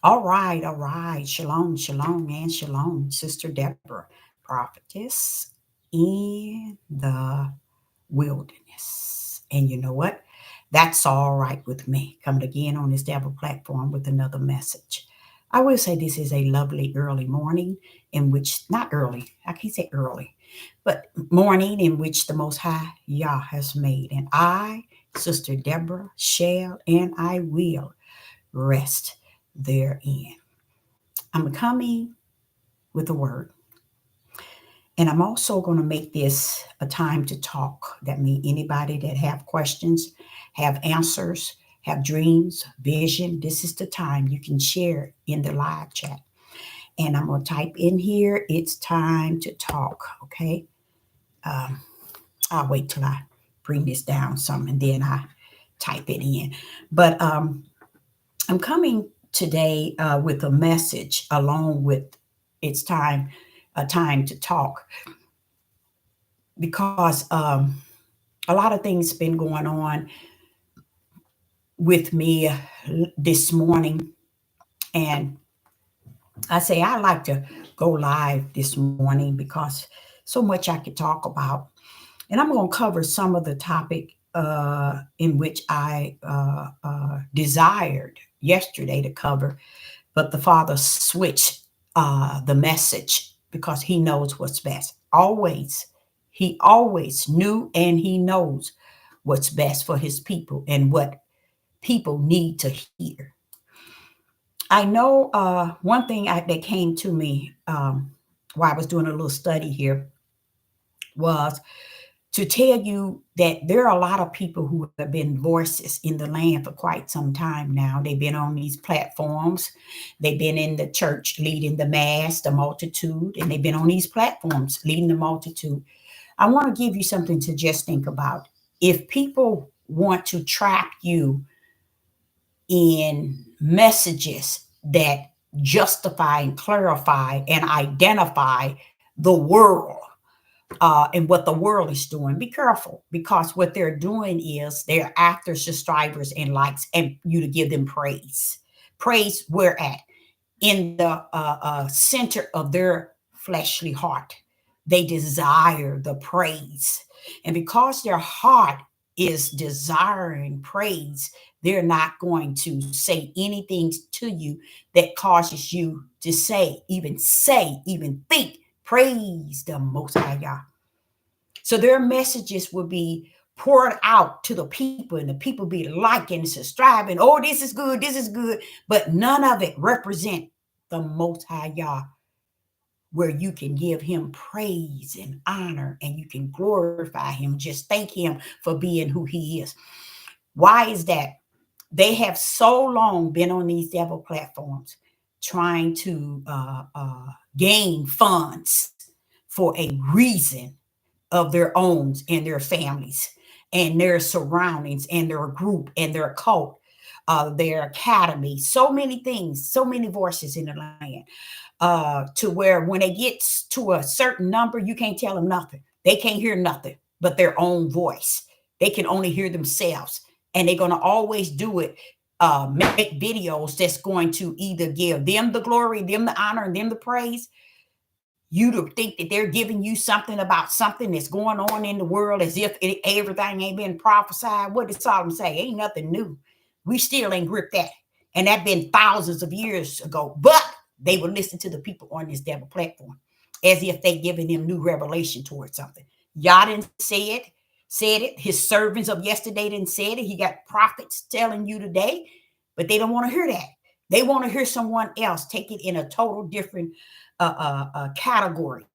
All right, all right. Shalom, shalom, and shalom, Sister Deborah, prophetess in the wilderness. And you know what? That's all right with me. Coming again on this Deborah platform with another message. I will say this is a lovely early morning in which, not early, I can't say early, but morning in which the Most High Yah has made. And I, Sister Deborah, shall and I will rest therein. I'm coming with a word. And I'm also going to make this a time to talk. That means anybody that have questions, have answers, have dreams, vision, this is the time you can share in the live chat. And I'm going to type in here, it's time to talk, okay? Um, I'll wait till I bring this down some and then I type it in. But I'm coming today with a message along with it's time, a time to talk because a lot of things been going on with me this morning, and I say I like to go live this morning because so much I could talk about, and I'm going to cover some of the topic in which I desired yesterday to cover, but the Father switched the message because He knows what's best. Always, He always knew and He knows what's best for His people and what people need to hear. I know one thing that came to me while I was doing a little study here was to tell you that there are a lot of people who have been voices in the land for quite some time now. They've been on these platforms, they've been in the church leading the mass, the multitude, and they've been on these platforms leading the multitude. I want to give you something to just think about. If people want to trap you in messages that justify and clarify and identify the world and what the world is doing. Be careful because what they're doing is they're after subscribers and likes and you to give them praise. Praise where at? In the center of their fleshly heart. They desire the praise. And because their heart is desiring praise, they're not going to say anything to you that causes you to even think, praise the Most High God. So their messages will be poured out to the people, and the people be liking and subscribing. Oh, this is good, but none of it represent the Most High Yah, where you can give Him praise and honor, and you can glorify Him. Just thank Him for being who He is. Why is that? They have so long been on these devil platforms trying to gain funds for a reason of their own and their families and their surroundings and their group and their cult, their academy, so many things, so many voices in the land, to where when they get to a certain number, you can't tell them nothing. They can't hear nothing but their own voice. They can only hear themselves, and they're going to always do it. Make videos that's going to either give them the glory, them the honor, and them the praise, you to think that they're giving you something about something that's going on in the world as if everything ain't been prophesied. What did Solomon say? Ain't nothing new. We still ain't gripped that. And that been thousands of years ago. But they would listen to the people on this devil platform as if they giving them new revelation towards something. Y'all didn't said it. His servants of yesterday didn't say it. He got prophets telling you today, but they don't want to hear that. They want to hear someone else take it in a total different category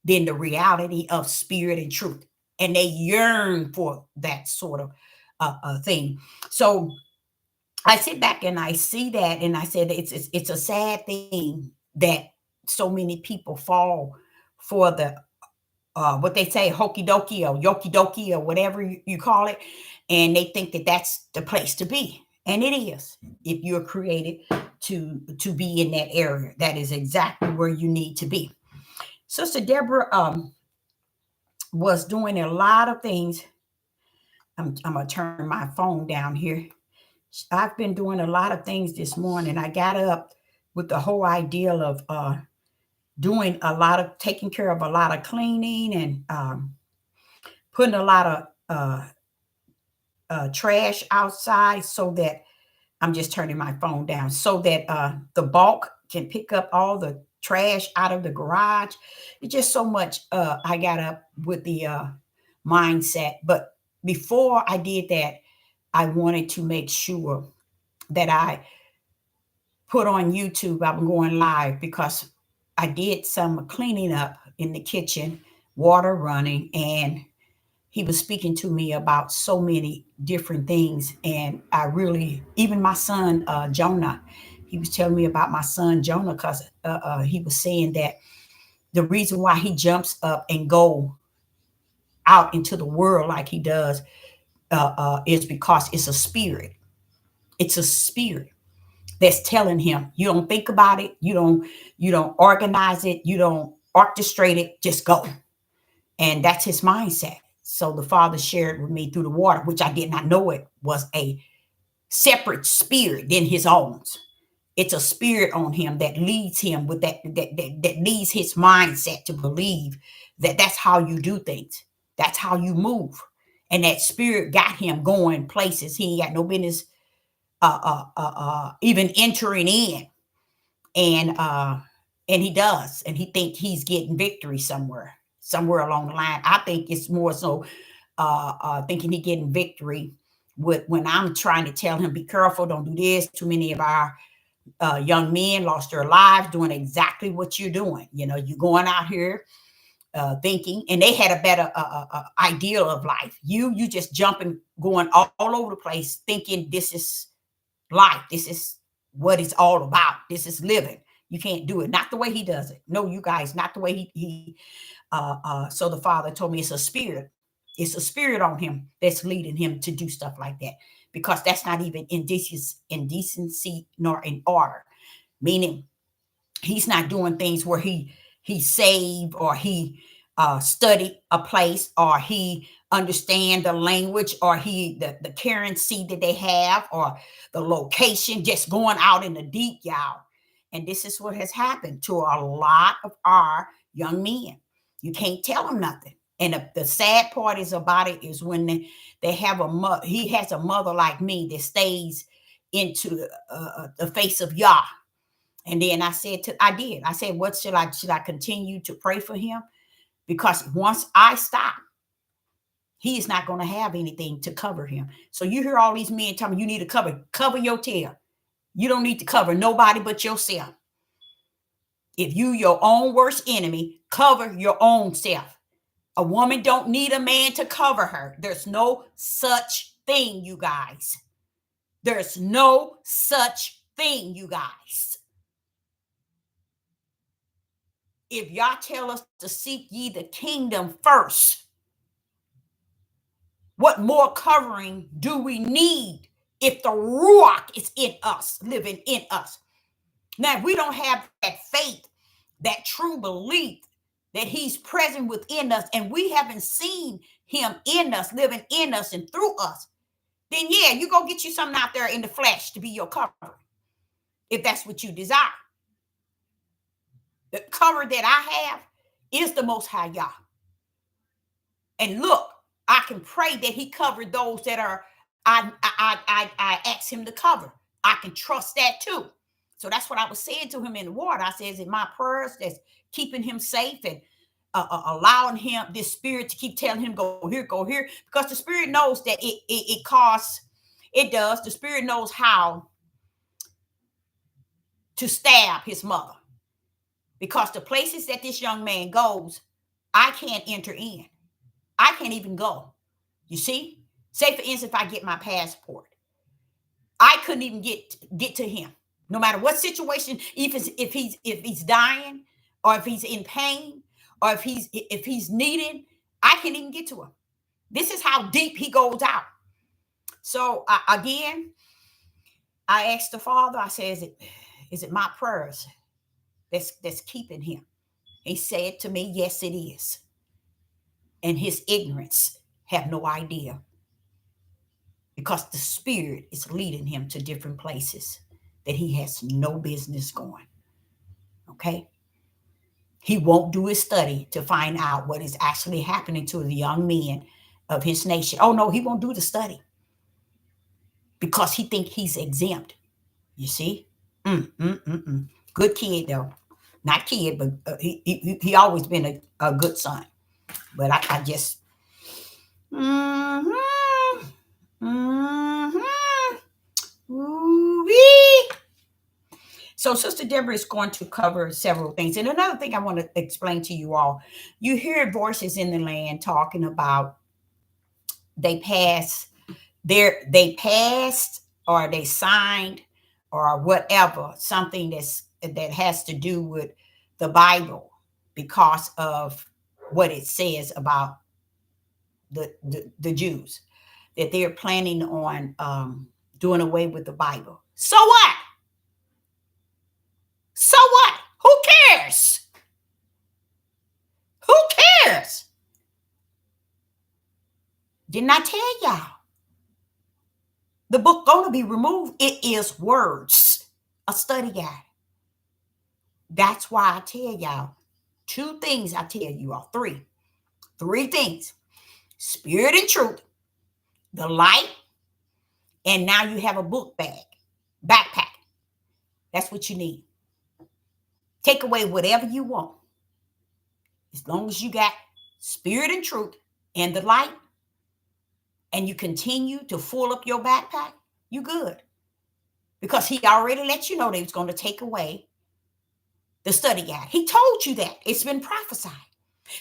than the reality of spirit and truth. And they yearn for that sort of thing. So I sit back and I see that, and I said it's a sad thing that so many people fall for the what they say hokey dokey or yoki dokie or whatever you call it, and they think that that's the place to be, and it is. If you're created to be in that area, that is exactly where you need to be. Sister Deborah was doing a lot of things. I'm gonna turn my phone down here I've been doing a lot of things this morning. I got up with the whole idea of doing a lot of taking care of a lot of cleaning and putting a lot of trash outside so that I'm just turning my phone down so that the bulk can pick up all the trash out of the garage. It's just so much. I got up with the mindset. But before I did that, I wanted to make sure that I put on YouTube. I'm going live because I did some cleaning up in the kitchen, water running, and he was speaking to me about so many different things. And I really, even my son, Jonah, he was telling me about my son, Jonah, because he was saying that the reason why he jumps up and go out into the world like he does is because it's a spirit. It's a spirit that's telling him, you don't think about it, you don't organize it, you don't orchestrate it, just go. And that's his mindset. So the father shared with me through the water, which I did not know it was a separate spirit than his own. It's a spirit on him that leads him with that leads his mindset to believe that that's how you do things. That's how you move. And that spirit got him going places he ain't got no business even entering in. And and he does, and he think he's getting victory somewhere along the line. I think it's more so thinking he getting victory with when I'm trying to tell him, be careful, don't do this. Too many of our young men lost their lives doing exactly what you're doing. You know, you're going out here thinking, and they had a better ideal of life. You just jumping, going all over the place, thinking this is life. This is what it's all about. This is living. You can't do it. Not the way he does it. No, you guys, not the way so the father told me it's a spirit. It's a spirit on him that's leading him to do stuff like that because that's not even indecency nor in order. Meaning he's not doing things where he saved or he studied a place or he understand the language or the currency that they have or the location, just going out in the deep, y'all. And this is what has happened to a lot of our young men. You can't tell them nothing. And the sad part is about it is when they have a mother. He has a mother like me that stays into the face of Yah. And then I said, what should I continue to pray for him? Because once I stop, he is not going to have anything to cover him. So you hear all these men telling me you need to cover your tail. You don't need to cover nobody but yourself. If you your own worst enemy, cover your own self. A woman don't need a man to cover her. There's no such thing, you guys. There's no such thing, you guys. If y'all tell us to seek ye the kingdom first, what more covering do we need if the Ruach is in us, living in us? Now, if we don't have that faith, that true belief that he's present within us, and we haven't seen him in us, living in us and through us, then yeah, you go get you something out there in the flesh to be your covering, if that's what you desire. The cover that I have is the Most High Yah. And look, I can pray that he covered those that are I asked him to cover. I can trust that too. So that's what I was saying to him in the water. I said, is it my prayers that's keeping him safe and allowing him, this spirit, to keep telling him, go here, go here? Because the spirit knows that it costs, it does. The spirit knows how to stab his mother. Because the places that this young man goes, I can't enter in. I can't even go. You see? Say, for instance, if I get my passport, I couldn't even get to him. No matter what situation, if he's dying, or if he's in pain, or if he's needed, I can't even get to him. This is how deep he goes out. So again, I asked the Father. I said, "Is it my prayers that's keeping him?" He said to me, "Yes, it is." And his ignorance have no idea. because the Spirit is leading him to different places that he has no business going. Okay? He won't do his study to find out what is actually happening to the young men of his nation. Oh no, he won't do the study because he think he's exempt. You see? Good kid though. Not kid, but he always been a good son. But I just mm-hmm, mm-hmm, ooh-wee. So Sister Deborah is going to cover several things. And another thing I want to explain to you all, you hear voices in the land talking about they passed or they signed or whatever, something that has to do with the Bible because of what it says about the Jews, that they're planning on doing away with the Bible. So what? So what? Who cares? Who cares? Didn't I tell y'all? The book going to be removed. It is words, a study guide. That's why I tell y'all two things. I tell you all three things: spirit and truth, the light, and now you have a book backpack. That's what you need. Take away whatever you want. As long as you got spirit and truth and the light, and you continue to fill up your backpack, you good. Because he already let you know that he was going to take away the study guide. He told you that. It's been prophesied.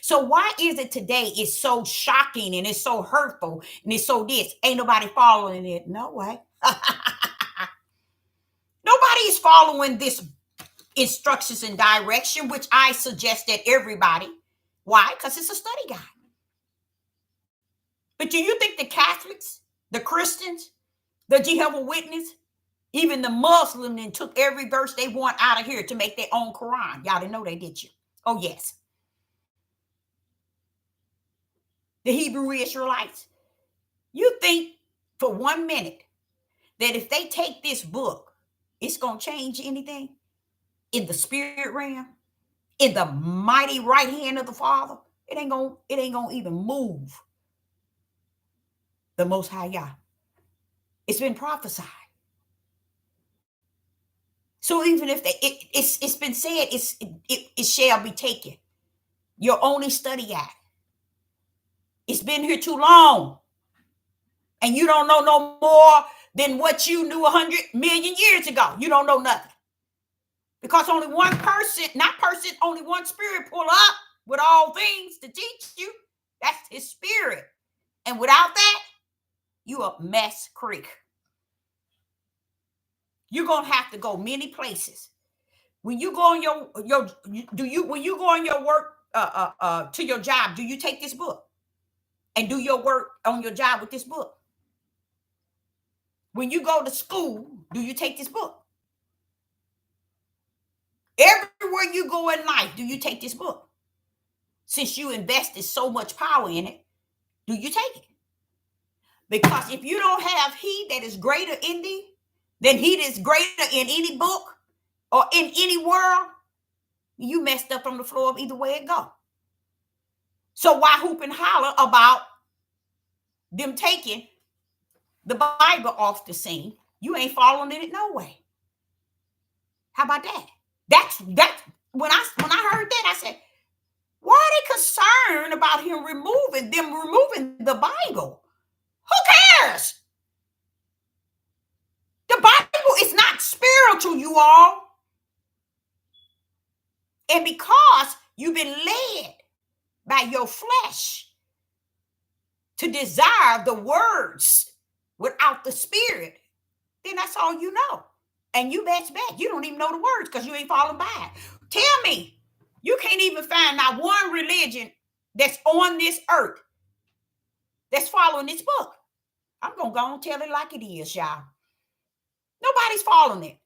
So why is it today it's so shocking and it's so hurtful and it's so this? Ain't nobody following it. No way. Nobody is following this instructions and direction, which I suggest that everybody. Why? Because it's a study guide. But do you think the Catholics, the Christians, the Jehovah's Witness, even the Muslim, then took every verse they want out of here to make their own Quran? Y'all didn't know they did you? Oh, yes. The Hebrew Israelites. You think for 1 minute that if they take this book, it's going to change anything in the spirit realm, in the mighty right hand of the Father? It ain't going to even move the Most High Yah. It's been prophesied. So even if it's been said, it shall be taken. Your only study guide. It's been here too long. And you don't know no more than what you knew 100 million years ago. You don't know nothing. Because only one person, only one spirit pull up with all things to teach you. That's his spirit. And without that, you a mess creek. You're going to have to go many places. When you go on when you go on your work to your job, do you take this book and do your work on your job with this book? When you go to school, do you take this book? Everywhere you go in life, do you take this book? Since you invested so much power in it, do you take it? Because if you don't have he that is greater in thee than he that is greater in any book or in any world, you messed up on the floor of either way it go. So why hoop and holler about them taking the Bible off the scene? You ain't following it no way. How about that? That's when I heard that, I said, why are they concerned about him removing the Bible? Who cares? The Bible is not spiritual, you all. And because you've been led by your flesh to desire the words without the spirit, then that's all you know. And you best bet you don't even know the words because you ain't following by it. Tell me, you can't even find not one religion that's on this earth that's following this book. I'm going to go and tell it like it is, y'all. Nobody's following it.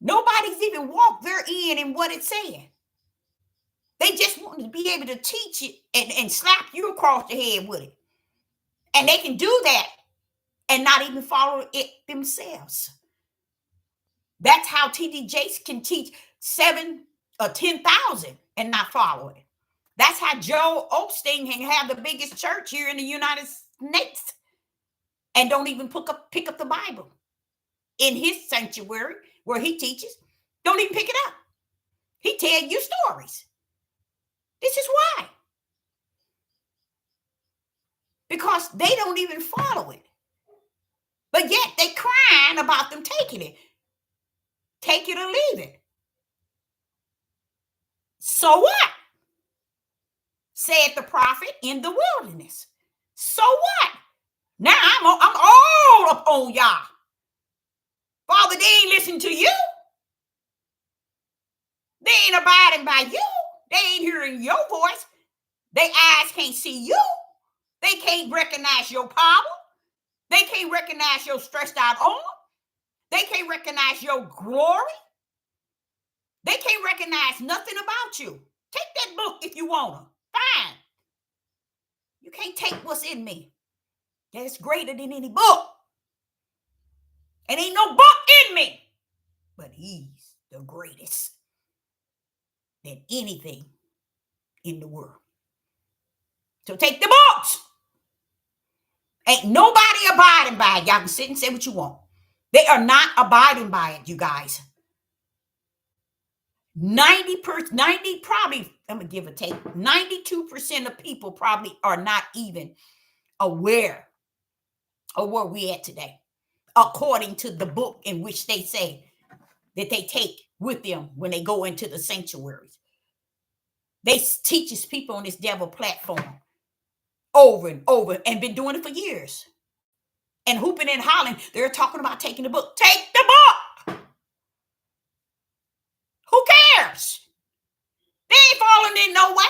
Nobody's even walked therein in what it's saying. They just want to be able to teach it and slap you across the head with it. And they can do that and not even follow it themselves. That's how TD Jakes can teach 7 or 10,000 and not follow it. That's how Joel Osteen can have the biggest church here in the United States and don't even pick up the Bible in his sanctuary where he teaches. Don't even pick it up. He tell you stories. This is why. Because they don't even follow it. But yet they crying about them taking it. Take it or leave it. So what? Said the prophet in the wilderness. So what? Now I'm all up on y'all. Father, they ain't listening to you. They ain't abiding by you. They ain't hearing your voice. Their eyes can't see you. They can't recognize your power. They can't recognize your stretched out arm. They can't recognize your glory. They can't recognize nothing about you. Take that book if you want to. Fine. You can't take what's in me. That's greater than any book. And ain't no book in me. But he's the greatest than anything in the world. So take the books. Ain't nobody abiding by it. Y'all can sit and say what you want. They are not abiding by it, you guys. 90 probably, I'm going to give a take. 92% of people probably are not even aware of where we at today, according to the book in which they say that they take with them when they go into the sanctuaries. They teaches people on this devil platform over and over and been doing it for years. And hooping and hollering, they're talking about taking the book. Take the book. Who cares? They ain't falling in no way.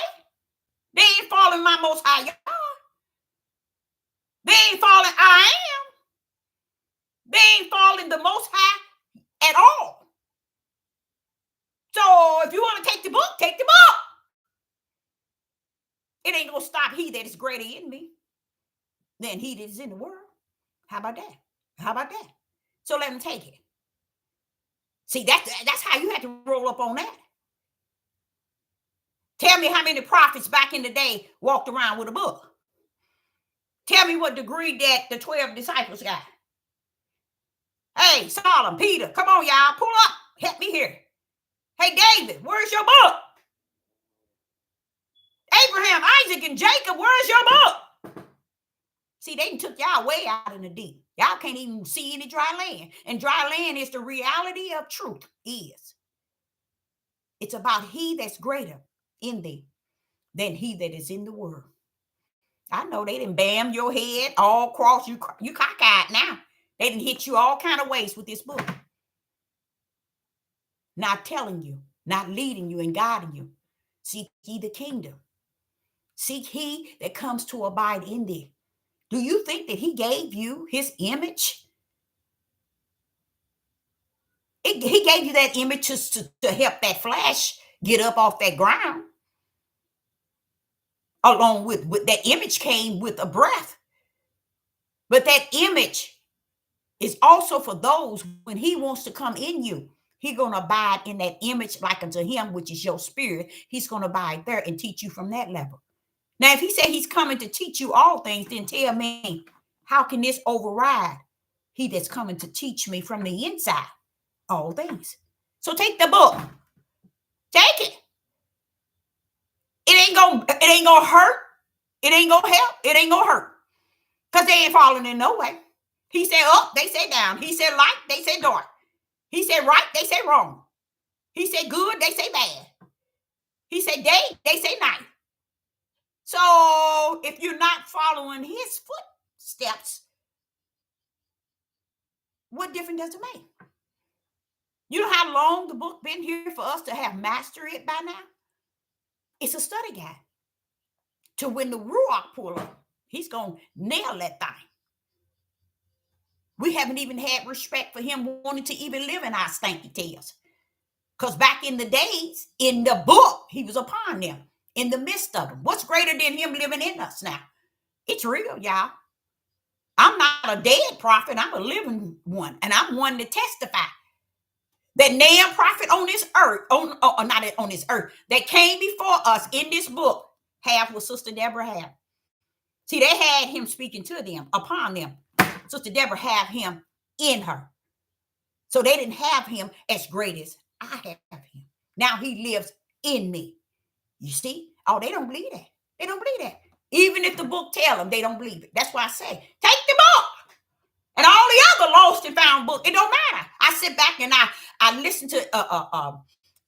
They ain't falling my most high God. They ain't falling I am. They ain't falling the most high at all. So if you want to take the book, take the book. It ain't going to stop he that is greater in me than he that is in the world. How about that? How about that? So let them take it. See, that's how you have to roll up on that. Tell me how many prophets back in the day walked around with a book. Tell me what degree that the 12 disciples got. Hey, Solomon, Peter, come on, y'all, pull up. Help me here. Hey, David, where's your book? Abraham, Isaac, and Jacob, where's your book? See, they took y'all way out in the deep. Y'all can't even see any dry land. And dry land is the reality of truth is. It's about he that's greater in thee than he that is in the world. I know they didn't bam your head all across. You cockeyed now. They didn't hit you all kind of ways with this book. Not telling you, not leading you and guiding you. Seek ye the kingdom. Seek he that comes to abide in thee. Do you think that he gave you his image? He gave you that image to help that flesh get up off that ground. Along with that image came with a breath. But that image is also for those when he wants to come in you. He's going to abide in that image like unto him, which is your spirit. He's going to abide there and teach you from that level. Now, if he said he's coming to teach you all things, then tell me, how can this override he that's coming to teach me from the inside all things? So take the book. Take it. It ain't gonna hurt. It ain't gonna help. It ain't gonna hurt. Because they ain't falling in no way. He said up, they say down. He said light, they say dark. He said right, they say wrong. He said good, they say bad. He said day, they say night. So if you're not following his footsteps, what difference does it make? You know how long the book been here for us to have mastered it by now? It's a study guide. To when the Ruach pull up, he's going to nail that thing. We haven't even had respect for him wanting to even live in our stanky tails. Because back in the days, in the book, he was upon them, in the midst of them. What's greater than him living in us now? It's real, y'all. I'm not a dead prophet. I'm a living one. And I'm one to testify that now prophet on this earth, not on this earth, that came before us in this book, have what Sister Deborah had. See, they had him speaking to them, upon them. Sister Deborah have him in her. So they didn't have him as great as I have him. Now he lives in me. You see? Oh, they don't believe that. They don't believe that. Even if the book tell them, they don't believe it. That's why I say, take the book. And all the other lost and found book, it don't matter. I sit back and I listen to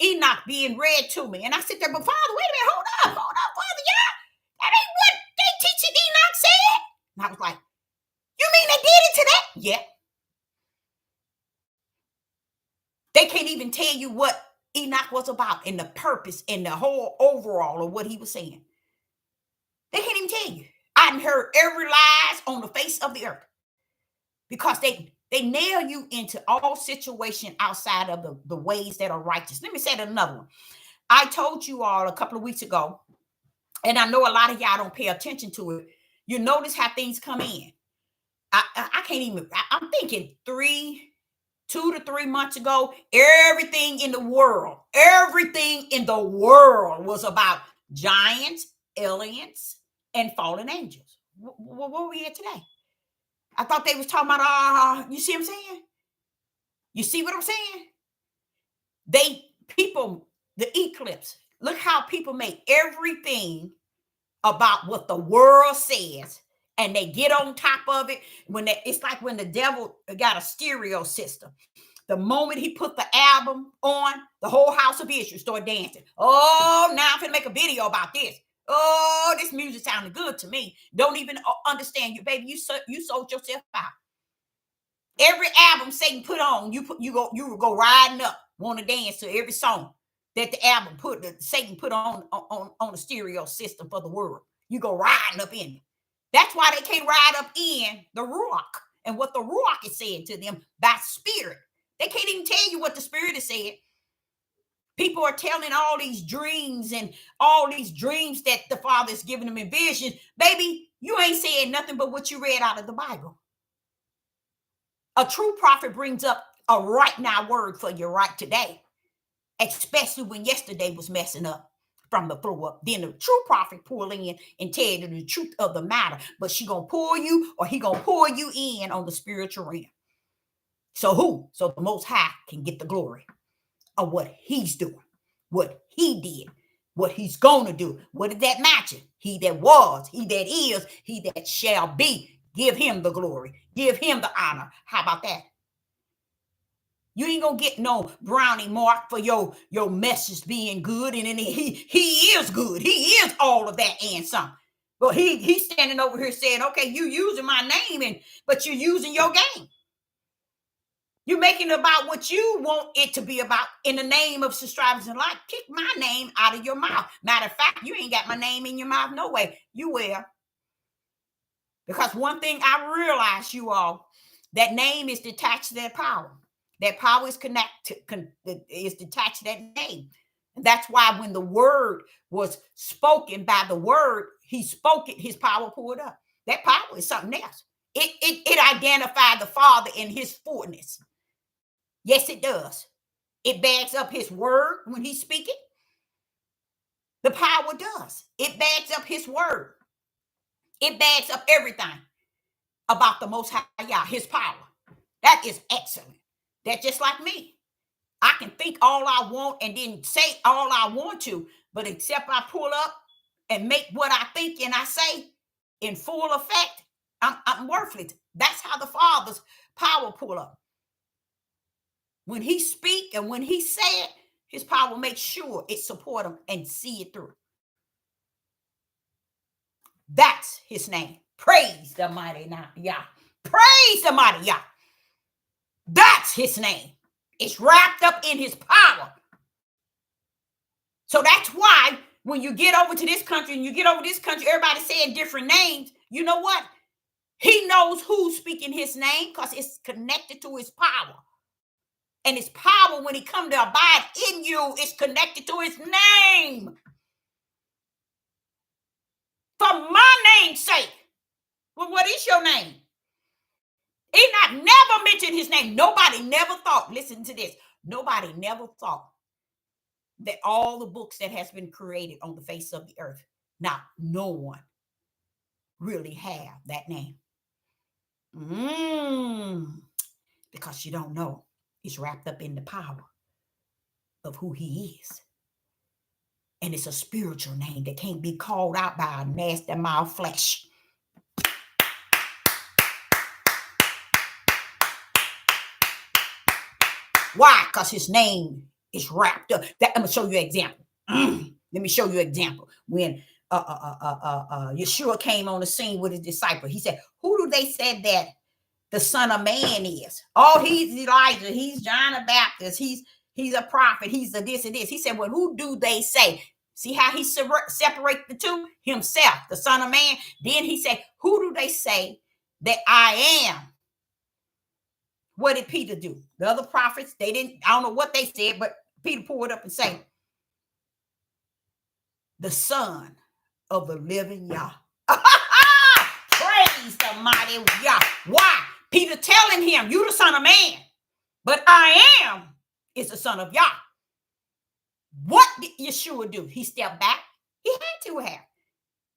Enoch being read to me. And I sit there, but Father, wait a minute, hold up, Father, yeah. That ain't what they teaching Enoch said. And I was like, you mean they did it to that? Yeah. They can't even tell you what Enoch was about and the purpose and the whole overall of what he was saying. They can't even tell you. I done heard every lies on the face of the earth because they nail you into all situations outside of the ways that are righteous. Let me say another one. I told you all a couple of weeks ago, and I know a lot of y'all don't pay attention to it. You notice how things come in. I can't even, I'm thinking 2 to 3 months ago, everything in the world was about giants, aliens, and fallen angels. What were we at today? I thought they was talking about, you see what I'm saying? You see what I'm saying? The eclipse, look how people make everything about what the world says, and they get on top of it. It's like when the devil got a stereo system. The moment he put the album on, the whole house of Israel started dancing. Oh, now I'm gonna make a video about this. Oh, this music sounded good to me. Don't even understand you, baby. You sold yourself out. Every album Satan put on, you would go riding up, want to dance to every song that Satan put on the stereo system for the world. You go riding up in it. That's why they can't ride up in the Ruach and what the Ruach is saying to them by spirit. They can't even tell you what the spirit is saying. People are telling all these dreams and all these dreams that the Father is giving them in vision. Baby, you ain't saying nothing but what you read out of the Bible. A true prophet brings up a right now word for you right today, especially when yesterday was messing up from the throw up. Then the true prophet pull in and tell you the truth of the matter, but she gonna pull you or he gonna pull you in on the spiritual realm. So the Most High can get the glory of what he's doing, what he did, what he's gonna do. What did that match it? He that was, he that is, he that shall be. Give him the glory. Give him the honor. How about that? You ain't gonna get no brownie mark for your message being good. And then he is good. He is all of that and some. But he's standing over here saying, okay, you using my name, but you're using your game. You're making it about what you want it to be about in the name of subscribers and like. Kick my name out of your mouth. Matter of fact, you ain't got my name in your mouth no way. You will. Because one thing I realize, you all, that name is detached to that power. That power is is detached to that name. And that's why when the word was spoken by the word, he spoke it, his power pulled up. That power is something else. It identified the Father in his fullness. Yes, it does. It backs up his word when he's speaking. The power does. It backs up his word. It backs up everything about the Most High, his power. That is excellent. That's just like me. I can think all I want and then say all I want to, but except I pull up and make what I think and I say in full effect, I'm worthless. That's how the Father's power pull up. When he speak and when he say it, his power makes sure it support him and see it through. That's his name. Praise the mighty Yah. Praise the mighty Yah. That's his name. It's wrapped up in his power. So that's why when you get over to this country and you get over this country, everybody's saying different names. You know what? He knows who's speaking his name because it's connected to his power. And his power, when he come to abide in you, is connected to his name. For my name's sake. Well, what is your name? God never mentioned his name. Nobody never thought, listen to this, nobody never thought that all the books that has been created on the face of the earth, now no one really have that name. Because you don't know. It's wrapped up in the power of who he is. And it's a spiritual name that can't be called out by a nasty mouth flesh. Why? Because his name is wrapped up. I'm going to show you an example. Let me show you an example. When Yeshua came on the scene with his disciple, he said, who do they say that the Son of Man is? Oh, he's Elijah. He's John the Baptist. He's a prophet. He's a this and this. He said, well, who do they say? See how he separate the two? Himself, the Son of Man. Then he said, who do they say that I am? What did Peter do? The other prophets, they didn't, I don't know what they said, but Peter pulled up and said, the Son of the living Yah. Praise the mighty Yah. Why? Peter telling him, you the Son of Man, but I am is the Son of Yah. What did Yeshua do? He stepped back. He had to have.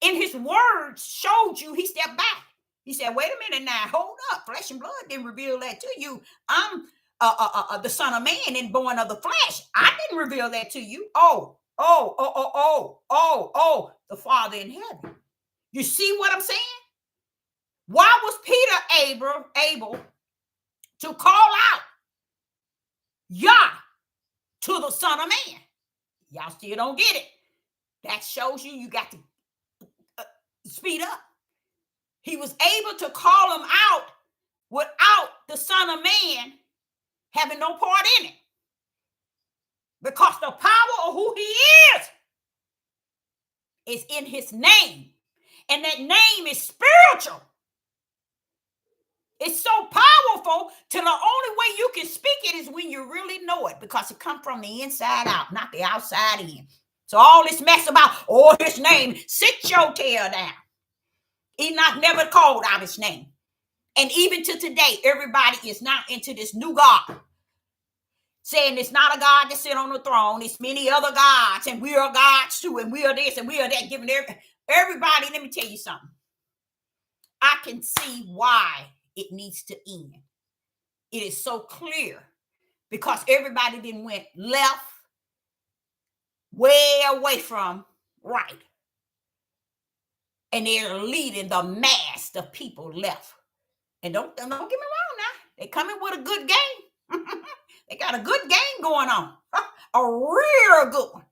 And his words showed you he stepped back. He said, wait a minute now, hold up. Flesh and blood didn't reveal that to you. I'm the Son of Man and born of the flesh. I didn't reveal that to you. Oh, the Father in heaven. You see what I'm saying? Why was Peter able to call out Yah to the Son of Man? Y'all still don't get it. That shows you got to speed up. He was able to call him out without the Son of Man having no part in it. Because the power of who he is in his name. And that name is spiritual. It's so powerful to the only way you can speak it is when you really know it, because it comes from the inside out, not the outside in. So all this mess about, his name, sit your tail down. Enoch never called out his name. And even to today, everybody is now into this new God, saying it's not a God that sit on the throne. It's many other gods, and we are gods too, and we are this, and we are that, giving everybody, let me tell you something. I can see why it needs to end. It is so clear because everybody then went left, way away from right. And they're leading the mass of people left. And don't get me wrong now. They're coming with a good game. They got a good game going on. A real good one.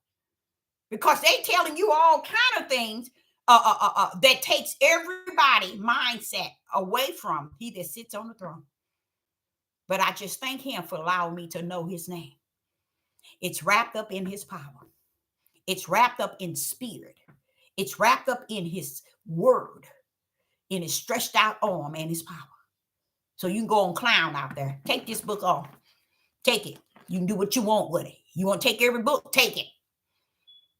Because they telling you all kind of things that takes everybody mindset away from he that sits on the throne. But I just thank him for allowing me to know his name. It's wrapped up in his power. It's wrapped up in spirit. It's wrapped up in his word, in his stretched out arm and his power. So you can go on clown out there. Take this book off. Take it. You can do what you want with it. You want to take every book? Take it.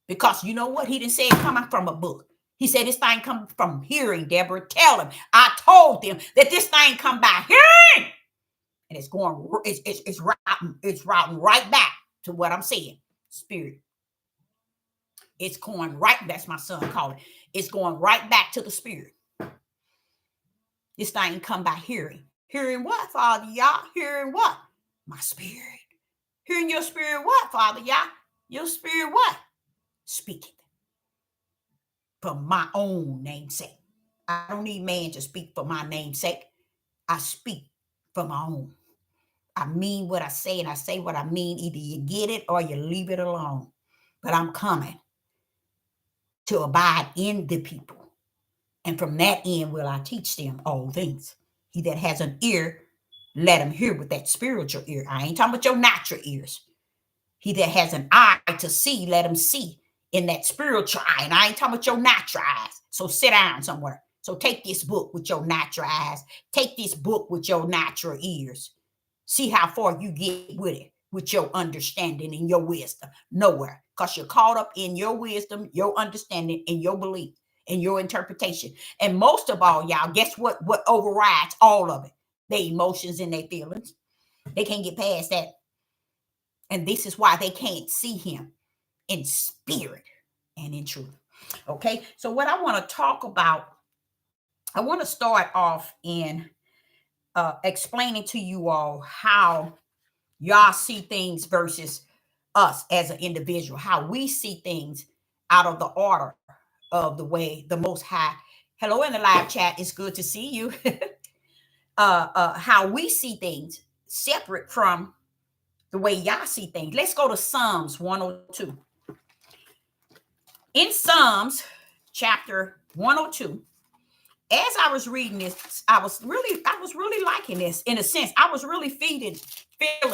Because you know what? He didn't say it coming from a book. He said this thing come from hearing, Deborah. Tell him. I told them that this thing come by hearing. And it's going, it's routing right back to what I'm saying. Spirit. It's going right, that's my son calling it. It's going right back to the spirit. This thing come by hearing. Hearing what, Father Yah? Hearing what? My spirit. Hearing your spirit what, Father Yah? Your spirit what? Speak it. For my own namesake. I don't need man to speak for my namesake. I speak for my own. I mean what I say, and I say what I mean. Either you get it or you leave it alone. But I'm coming to abide in the people. And from that end will I teach them all things. He that has an ear, let him hear with that spiritual ear. I ain't talking about your natural ears. He that has an eye to see, let him see in that spiritual eye. And I ain't talking about your natural eyes. So sit down somewhere. So take this book with your natural eyes. Take this book with your natural ears. See how far you get with it, with your understanding and your wisdom. Nowhere. Because you're caught up in your wisdom, your understanding, and your belief, and your interpretation. And most of all, y'all, guess what overrides all of it? their emotions and their feelings. They can't get past that. And this is why they can't see him in spirit and in truth. Okay, so what I want to talk about, I want to start off in explaining to you all how y'all see things versus us as an individual, how we see things out of the order of the way the Most High. Hello in the live chat. It's good to see you. How we see things separate from the way y'all see things. Let's go to Psalms 102. In Psalms chapter 102, as I was reading this, I was really liking this. In a sense, I was really feeling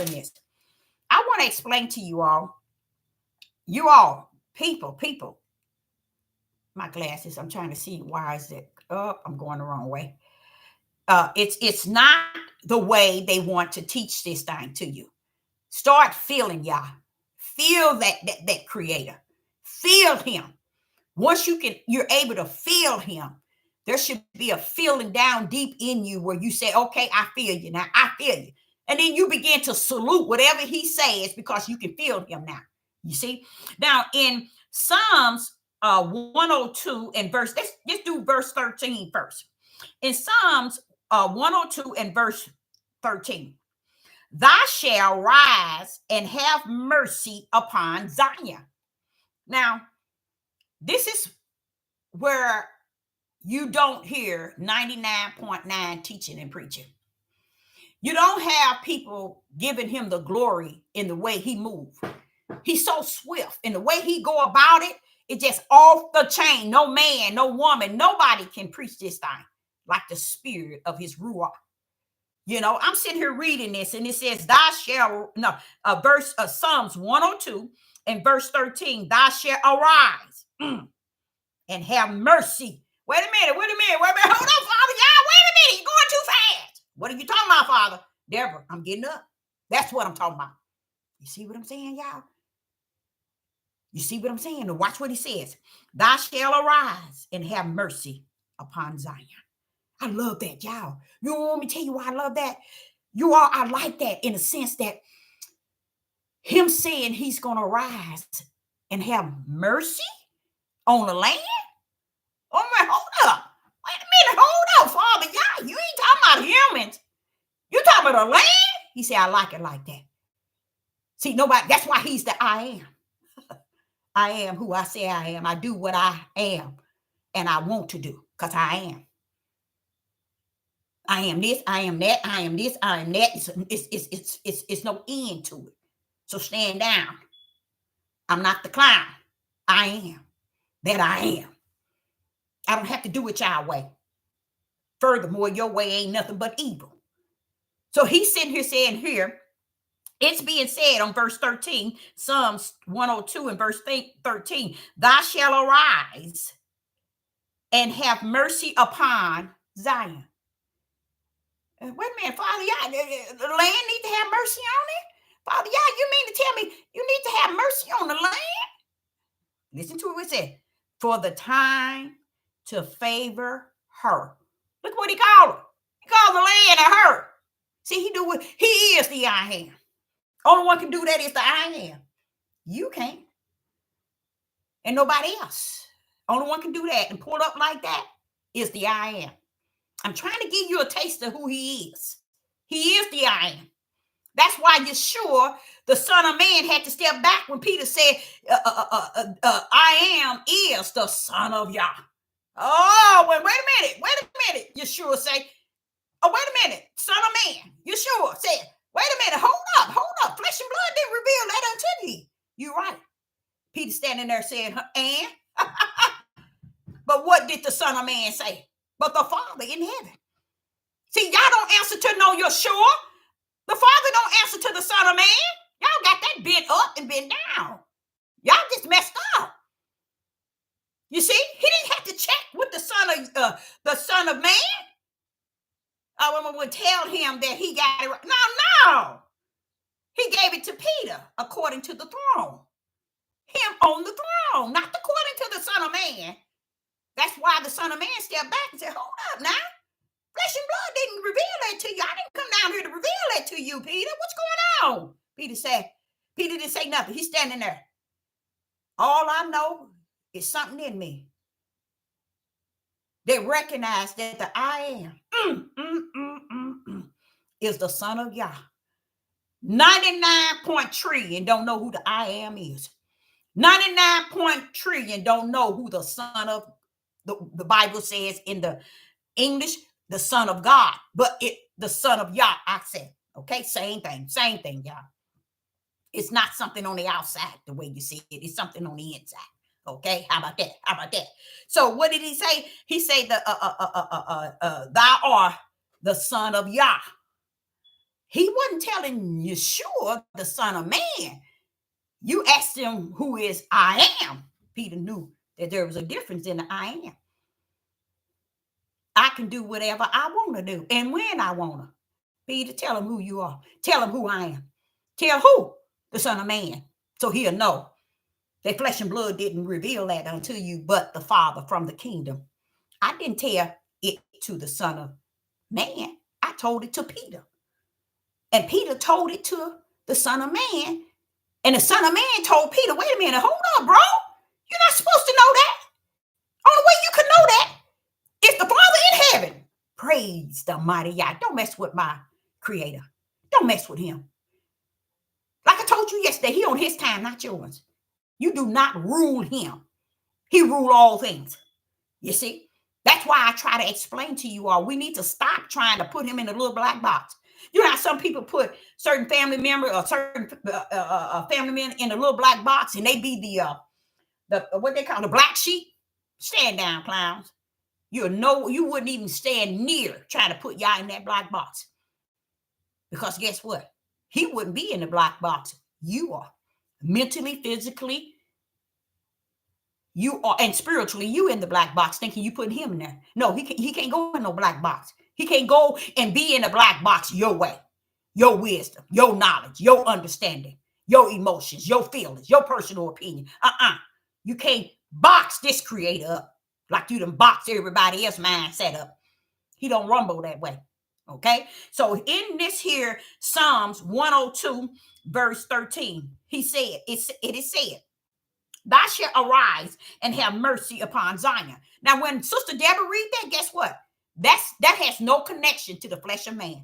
this. I want to explain to you all, people. My glasses. I'm trying to see why is it. Oh, I'm going the wrong way. It's not the way they want to teach this thing to you. Start feeling, y'all. Feel that creator. Feel him. Once you're able to feel him, there should be a feeling down deep in you where you say, okay, I feel you now. I feel you. And then you begin to salute whatever he says because you can feel him now. You see? Now in Psalms 102 and let's do verse 13 first. In Psalms 102 and verse 13, thou shalt rise and have mercy upon Zion. Now, this is where you don't hear 99.9 teaching and preaching. You don't have people giving him the glory in the way he moves. He's so swift in the way he go about it. It's just off the chain. No man, no woman, nobody can preach this thing like the spirit of his ruach. You know, I'm sitting here reading this and it says, Psalms 102 and verse 13, thou shalt arise and have mercy. Wait a minute. Hold on, Father. Y'all, wait a minute. You're going too fast. What are you talking about, Father? Deborah, I'm getting up. That's what I'm talking about. You see what I'm saying, y'all? You see what I'm saying? Now watch what he says. Thou shalt arise and have mercy upon Zion. I love that, y'all. You want me to tell you why I love that? I like that in a sense that him saying he's going to rise and have mercy on the land. Oh, man, hold up. Wait a minute. Hold up, Father. Y'all, you ain't talking about humans. You talking about the land? He said, I like it like that. See, nobody, that's why he's the I am. I am who I say I am. I do what I am and I want to do because I am. I am this, I am that, I am this, I am that. It's no end to it. So stand down. I'm not the clown. I am that I am. I don't have to do it your way. Furthermore, your way ain't nothing but evil. So he's sitting here saying here, it's being said on verse 13, Psalms 102 and verse 13, thou shalt arise and have mercy upon Zion. Wait a minute, Father, y'all, the land need to have mercy on it? Father, y'all, you mean to tell me you need to have mercy on the land? Listen to what it said. For the time to favor her. Look what he called her. He called the land a her. See, he is the I am. Only one can do that is the I am. You can't. And nobody else. Only one can do that and pull up like that is the I am. I'm trying to give you a taste of who he is. He is the I am. That's why Yeshua, the Son of Man, had to step back when Peter said, I am is the Son of Yah. Oh, wait a minute. Yeshua say, oh, wait a minute, Son of Man. Yeshua said, wait a minute, hold up. Flesh and blood didn't reveal that unto thee. You're right. Peter standing there saying, and? But what did the Son of Man say? But the Father in heaven. See, y'all don't answer to no Yeshua. The Father don't answer to the Son of Man. Y'all got that bent up and bent down. Y'all just messed up. You see, he didn't have to check with the Son of Man. I would tell him that he got it right. No. He gave it to Peter according to the throne. Him on the throne, not according to the Son of Man. That's why the Son of Man stepped back and said, hold up now. Flesh and blood didn't reveal that to you. I didn't you, Peter. What's going on? Peter didn't say nothing. He's standing there. All I know is something in me. They recognize that the I am is the Son of Yah. 99 trillion don't know who the I am is. 99 trillion don't know who the Son of the Bible says in the English, the Son of God, but the Son of Yah, I said. Okay, same thing, y'all. It's not something on the outside the way you see it. It's something on the inside. Okay, how about that? So what did he say? He said, thou art the Son of Yah. He wasn't telling Yeshua, the Son of Man. You asked him who is I am. Peter knew that there was a difference in the I am. I can do whatever I want to do and when I want to. Peter, tell him who you are. Tell him who I am. Tell who? The Son of Man. So he'll know that flesh and blood didn't reveal that unto you, but the Father from the kingdom. I didn't tell it to the Son of Man. I told it to Peter. And Peter told it to the Son of Man. And the Son of Man told Peter, wait a minute, hold up, bro. You're not supposed to know that. Only way you can know that is the Father in heaven. Praise the mighty Yah. Don't mess with my creator. Don't mess with him. Like I told you yesterday, he on his time, not yours. You do not rule him. He rule all things. You see? That's why I try to explain to you all, we need to stop trying to put him in a little black box. You know how some people put certain family member or certain family men in a little black box and they be the what they call the black sheep? Stand down, clowns. You wouldn't even stand near trying to put y'all in that black box. Because guess what? He wouldn't be in the black box. You are. Mentally, physically, you are, and spiritually, you in the black box thinking you putting him in there. No, he can't go in no black box. He can't go and be in a black box your way, your wisdom, your knowledge, your understanding, your emotions, your feelings, your personal opinion. You can't box this creator up like you done box everybody else's mindset up. He don't rumble that way. Okay, so in this here Psalms 102 verse 13, he said, it is said, thou shalt arise and have mercy upon Zion. Now, when Sister Deborah read that, guess what? That has no connection to the flesh of man.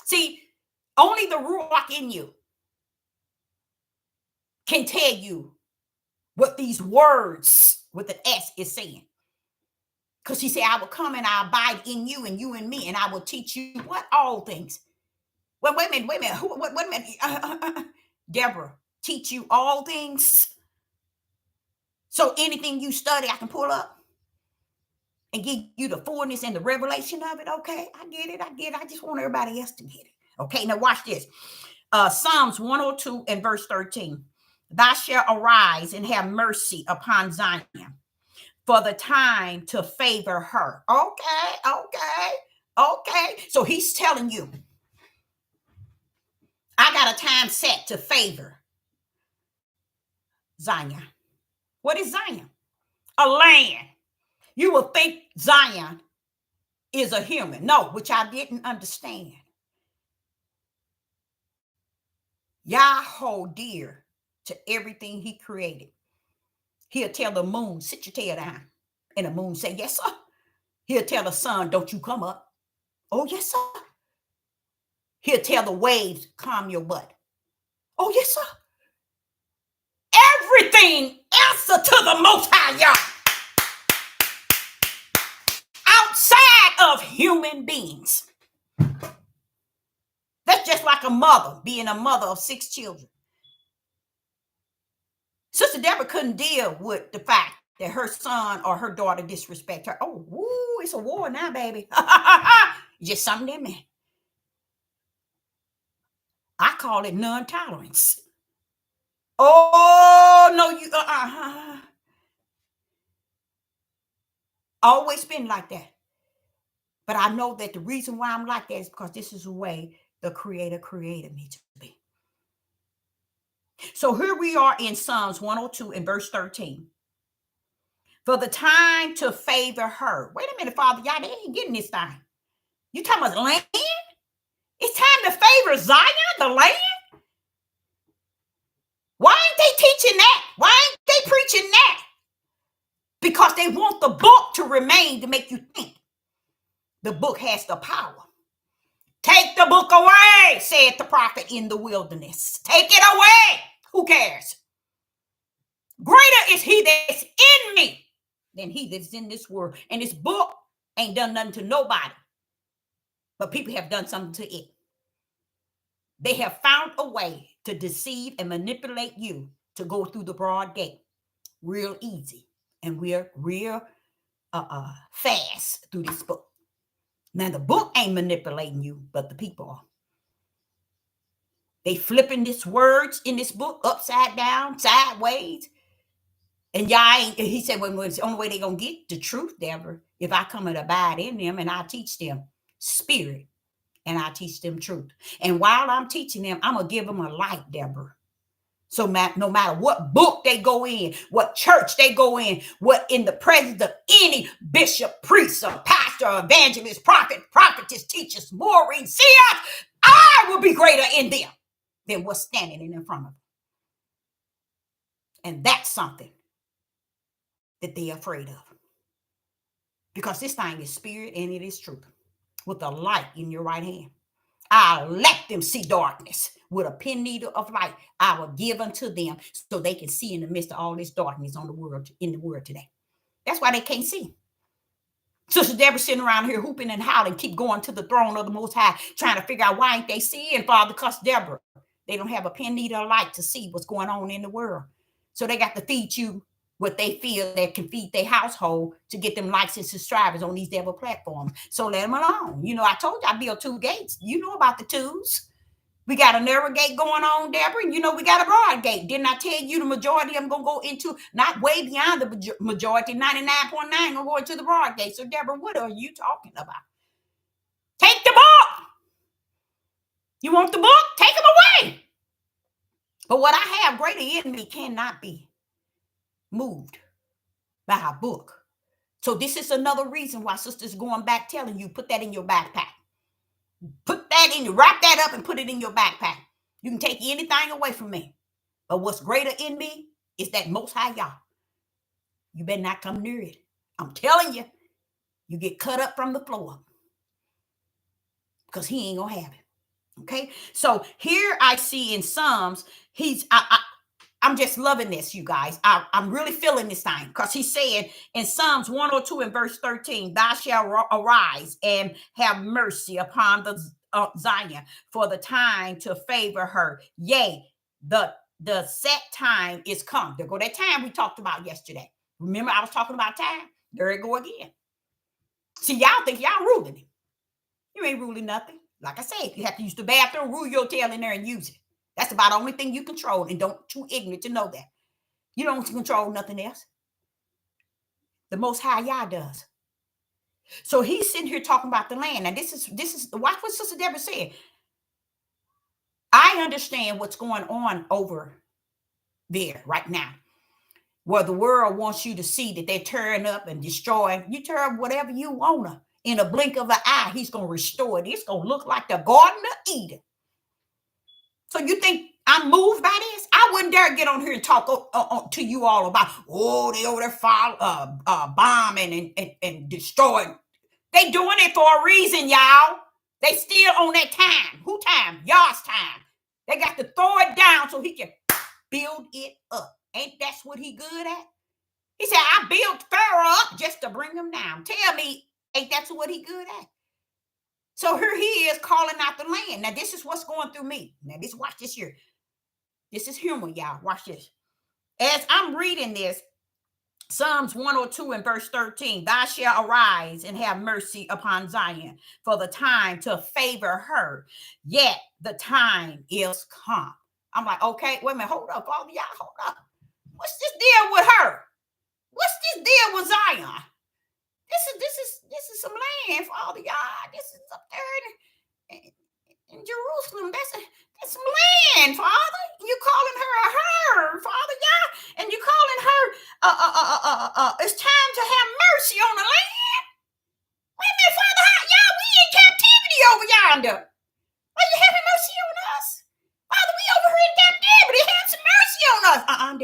See, only the Ruach in you can tell you what these words with an S is saying. Because he said, I will come and I abide in you and you in me, and I will teach you what? All things. Well, wait a minute. Wait a minute. Deborah, teach you all things. So anything you study, I can pull up and give you the fullness and the revelation of it. Okay, I get it. I just want everybody else to get it. Okay, now watch this. Psalms 102 and verse 13. Thou shalt arise and have mercy upon Zion, for the time to favor her. Okay. So he's telling you, I got a time set to favor Zion. What is Zion? A land. You will think Zion is a human. No, which I didn't understand. Yah hold dear to everything he created. He'll tell the moon, sit your tail down. And the moon say, yes, sir. He'll tell the sun, don't you come up. Oh, yes, sir. He'll tell the waves, calm your butt. Oh, yes, sir. Everything answer to the Most High Yah. Outside of human beings. That's just like a mother being a mother of 6 children. Sister Deborah couldn't deal with the fact that her son or her daughter disrespect her. Oh, woo, it's a war now, baby. Just something in me. I call it non-tolerance. Oh, no, you always been like that. But I know that the reason why I'm like that is because this is the way the Creator created me to be. So here we are in Psalms 102 and verse 13. For the time to favor her. Wait a minute, Father, y'all, they ain't getting this thing. You talking about land? It's time to favor Zion, the land. Why ain't they teaching that? Why ain't they preaching that? Because they want the book to remain to make you think. The book has the power. Take the book away, said the prophet in the wilderness. Take it away. Who cares? Greater is he that's in me than he that's in this world. And this book ain't done nothing to nobody. But people have done something to it. They have found a way to deceive and manipulate you to go through the broad gate real easy. And we're real fast through this book. Now, the book ain't manipulating you, but the people are. They flipping this words in this book upside down, sideways. And y'all ain't, he said, well, it's the only way they're going to get the truth, Deborah, if I come and abide in them and I teach them spirit and I teach them truth. And while I'm teaching them, I'm going to give them a light, Deborah. So no matter what book they go in, what church they go in, what in the presence of any bishop, priest, or pastor, or evangelist, prophet, prophetess, teachers, Maureen, seers, I will be greater in them than what's standing in front of them. And that's something that they're afraid of. Because this thing is spirit and it is truth. With a light in your right hand. I'll let them see darkness. With a pen needle of light, I will give unto them so they can see in the midst of all this darkness on the world, in the world today. That's why they can't see. Sister Deborah sitting around here hooping and howling, keep going to the throne of the Most High, trying to figure out why ain't they seeing, Father, because Deborah, they don't have a pen needle of light to see what's going on in the world. So they got to feed you what they feel that can feed their household to get them likes and subscribers on these devil platforms. So let them alone. You know, I told you I built 2 gates. You know about the 2s. We got a narrow gate going on, Deborah, and you know we got a broad gate. Didn't I tell you the majority of them going to go into, not way beyond the majority, 99.9 going to go into the broad gate. So, Deborah, what are you talking about? Take the book. You want the book? Take them away. But what I have greater in me cannot be moved by a book. So this is another reason why sisters going back telling you, put that in your backpack. Put that in, wrap that up and put it in your backpack. You can take anything away from me. But what's greater in me is that Most High Yah. You better not come near it. I'm telling you, you get cut up from the floor. Because he ain't going to have it. Okay? So here I see in Psalms, I'm just loving this, you guys. I'm really feeling this thing because he said in Psalms 102 and verse 13, thou shalt arise and have mercy upon the Zion for the time to favor her. Yea, the set time is come. There go that time we talked about yesterday. Remember, I was talking about time. There it go again. See, y'all think y'all ruling it. You ain't ruling nothing. Like I said, you have to use the bathroom, rule your tail in there and use it. That's about the only thing you control, and don't too ignorant to know that. You don't control nothing else. The Most High Yah does. So he's sitting here talking about the land. Now this is watch what Sister Deborah said. I understand what's going on over there right now, where the world wants you to see that they're tearing up and destroying. You tear up whatever you want to. In a blink of an eye, he's going to restore it. It's going to look like the Garden of Eden. So you think I'm moved by this? I wouldn't dare get on here and talk to you all about, they over there bombing and destroying. They doing it for a reason, y'all. They still on that time. Who time? Y'all's time. They got to throw it down so he can build it up. Ain't that's what he good at? He said, I built Pharaoh up just to bring him down. Tell me, ain't that's what he good at? So here he is calling out the land. Now, this is what's going through me. Now, watch this here. This is humor, y'all. Watch this. As I'm reading this, Psalms 102 and verse 13, thou shalt arise and have mercy upon Zion for the time to favor her. Yet the time is come. I'm like, okay, wait a minute. Hold up, all y'all. Hold up. What's this deal with her? What's this deal with Zion? This is some land, Father God. This is up there in Jerusalem. That's some land, Father. You calling her, Father God, and you calling her. It's time to have mercy on the land. Wait a minute, Father, y'all, we in captivity over yonder.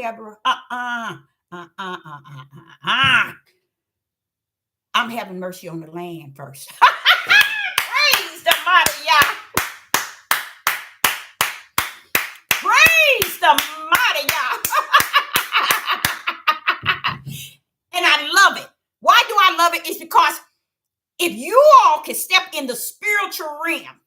Deborah. I'm having mercy on the land first. Praise the mighty Yah. Praise the mighty Yah. And I love it. Why do I love it? It's because if you all can step in the spiritual realm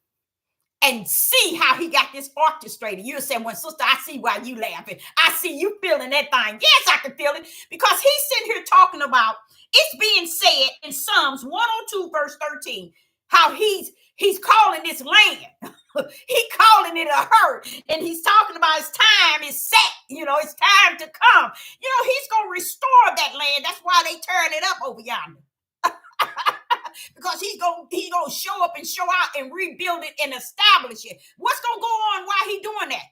and see how he got this orchestrated, you'll say, well, sister, I see why you laughing. I see you feeling that thing. Yes, I can feel it, because he's sitting here talking about, it's being said in Psalms 102, verse 13, how he's calling this land. He calling it a hurt. And he's talking about his time is set. It's time to come. He's going to restore that land. That's why they turn it up over yonder. Because he's gonna show up and show out and rebuild it and establish it. What's gonna go on while he's doing that?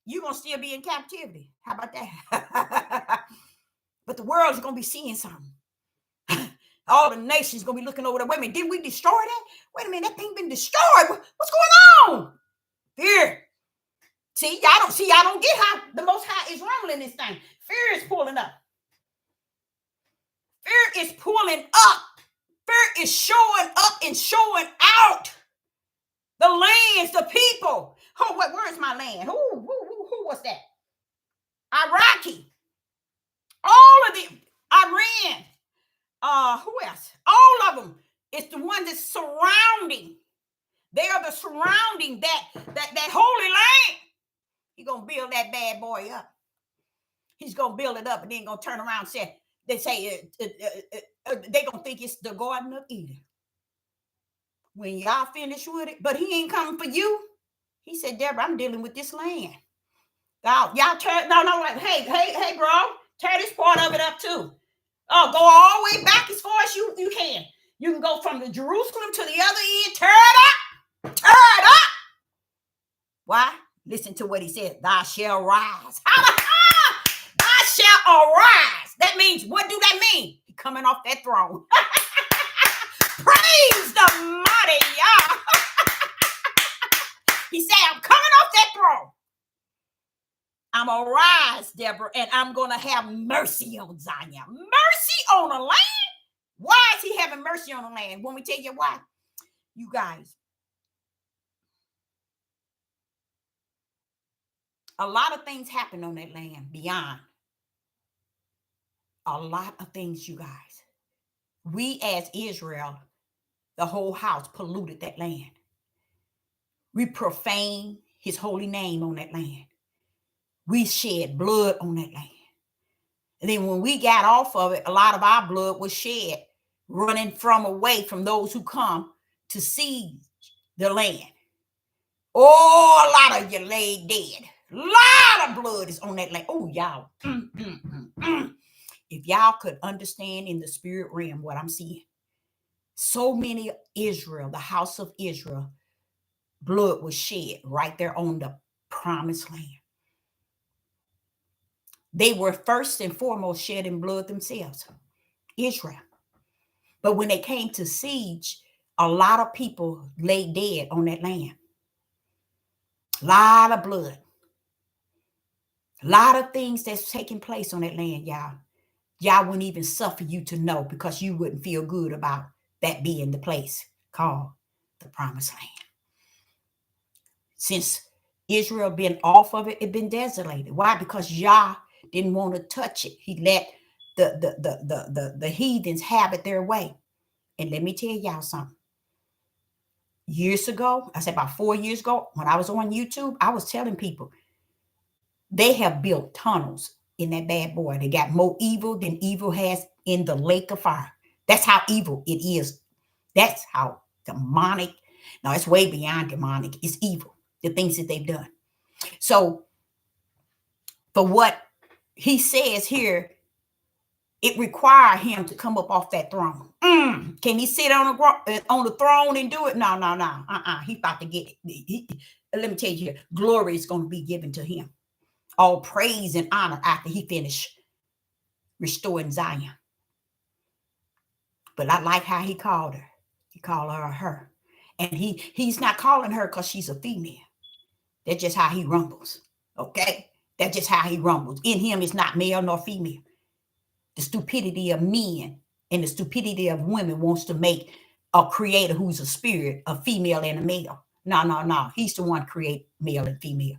You're gonna still be in captivity. How about that? But the world's gonna be seeing something. All the nations gonna be looking over there. Wait a minute, didn't we destroy that? Wait a minute, that thing been destroyed. What's going on? Fear. See, y'all don't get how the Most High is rumbling this thing. Fear is pulling up. Fear is pulling up. Fear is showing up and showing out. The lands, the people. Oh, where's my land? Who was that? Iraqi. All of them. Iran. Who else? All of them. It's the one that's surrounding. They are the surrounding that holy land. He's gonna build that bad boy up. He's gonna build it up, and then gonna turn around and say, they say they gonna think it's the Garden of Eden when y'all finish with it. But he ain't coming for you. He said, Deborah, I'm dealing with this land. Y'all turn hey, bro, tear this part of it up too. Oh, go all the way back as far as you can. You can go from the Jerusalem to the other end. Tear it up. Tear it up. Why? Listen to what he said. Thou shalt rise. Thou shalt arise. That means, what do that mean? He coming off that throne. Praise the mighty Yah. He said, I'm coming off that throne. I'm going to rise, Deborah, and I'm going to have mercy on Zion. Mercy on the land? Why is he having mercy on the land? When we tell you why? You guys, a lot of things happen on that land beyond. A lot of things, you guys. We as Israel, the whole house, polluted that land. We profaned his holy name on that land. We shed blood on that land. And then when we got off of it, a lot of our blood was shed, running away from those who come to siege the land. Oh, a lot of you laid dead. A lot of blood is on that land. Oh, y'all. If y'all could understand in the spirit realm what I'm seeing. So many Israel, the house of Israel, blood was shed right there on the promised land. They were first and foremost shedding blood themselves, Israel. But when they came to siege, a lot of people lay dead on that land. A lot of blood. A lot of things that's taking place on that land, y'all. Y'all wouldn't even suffer you to know, because you wouldn't feel good about that being the place called the promised land. Since Israel been off of it, it been desolated. Why? Because Yah didn't want to touch it. He let the heathens have it their way. And let me tell y'all something. Years ago, I said about 4 years ago, when I was on YouTube, I was telling people, they have built tunnels in that bad boy. They got more evil than evil has in the lake of fire. That's how evil it is. That's how demonic. No, it's way beyond demonic. It's evil, the things that they've done. So for what he says here, it required him to come up off that throne. Can he sit on the throne and do it? No. He about to get it. Let me tell you here, glory is going to be given to him. All praise and honor after he finished restoring Zion. But I like how he called her. He called her her. And he's not calling her because she's a female. That's just how he rumbles. Okay? That's just how he rumbles. In him is not male nor female. The stupidity of men and the stupidity of women wants to make a creator who's a spirit, a female and a male. No. He's the one create male and female.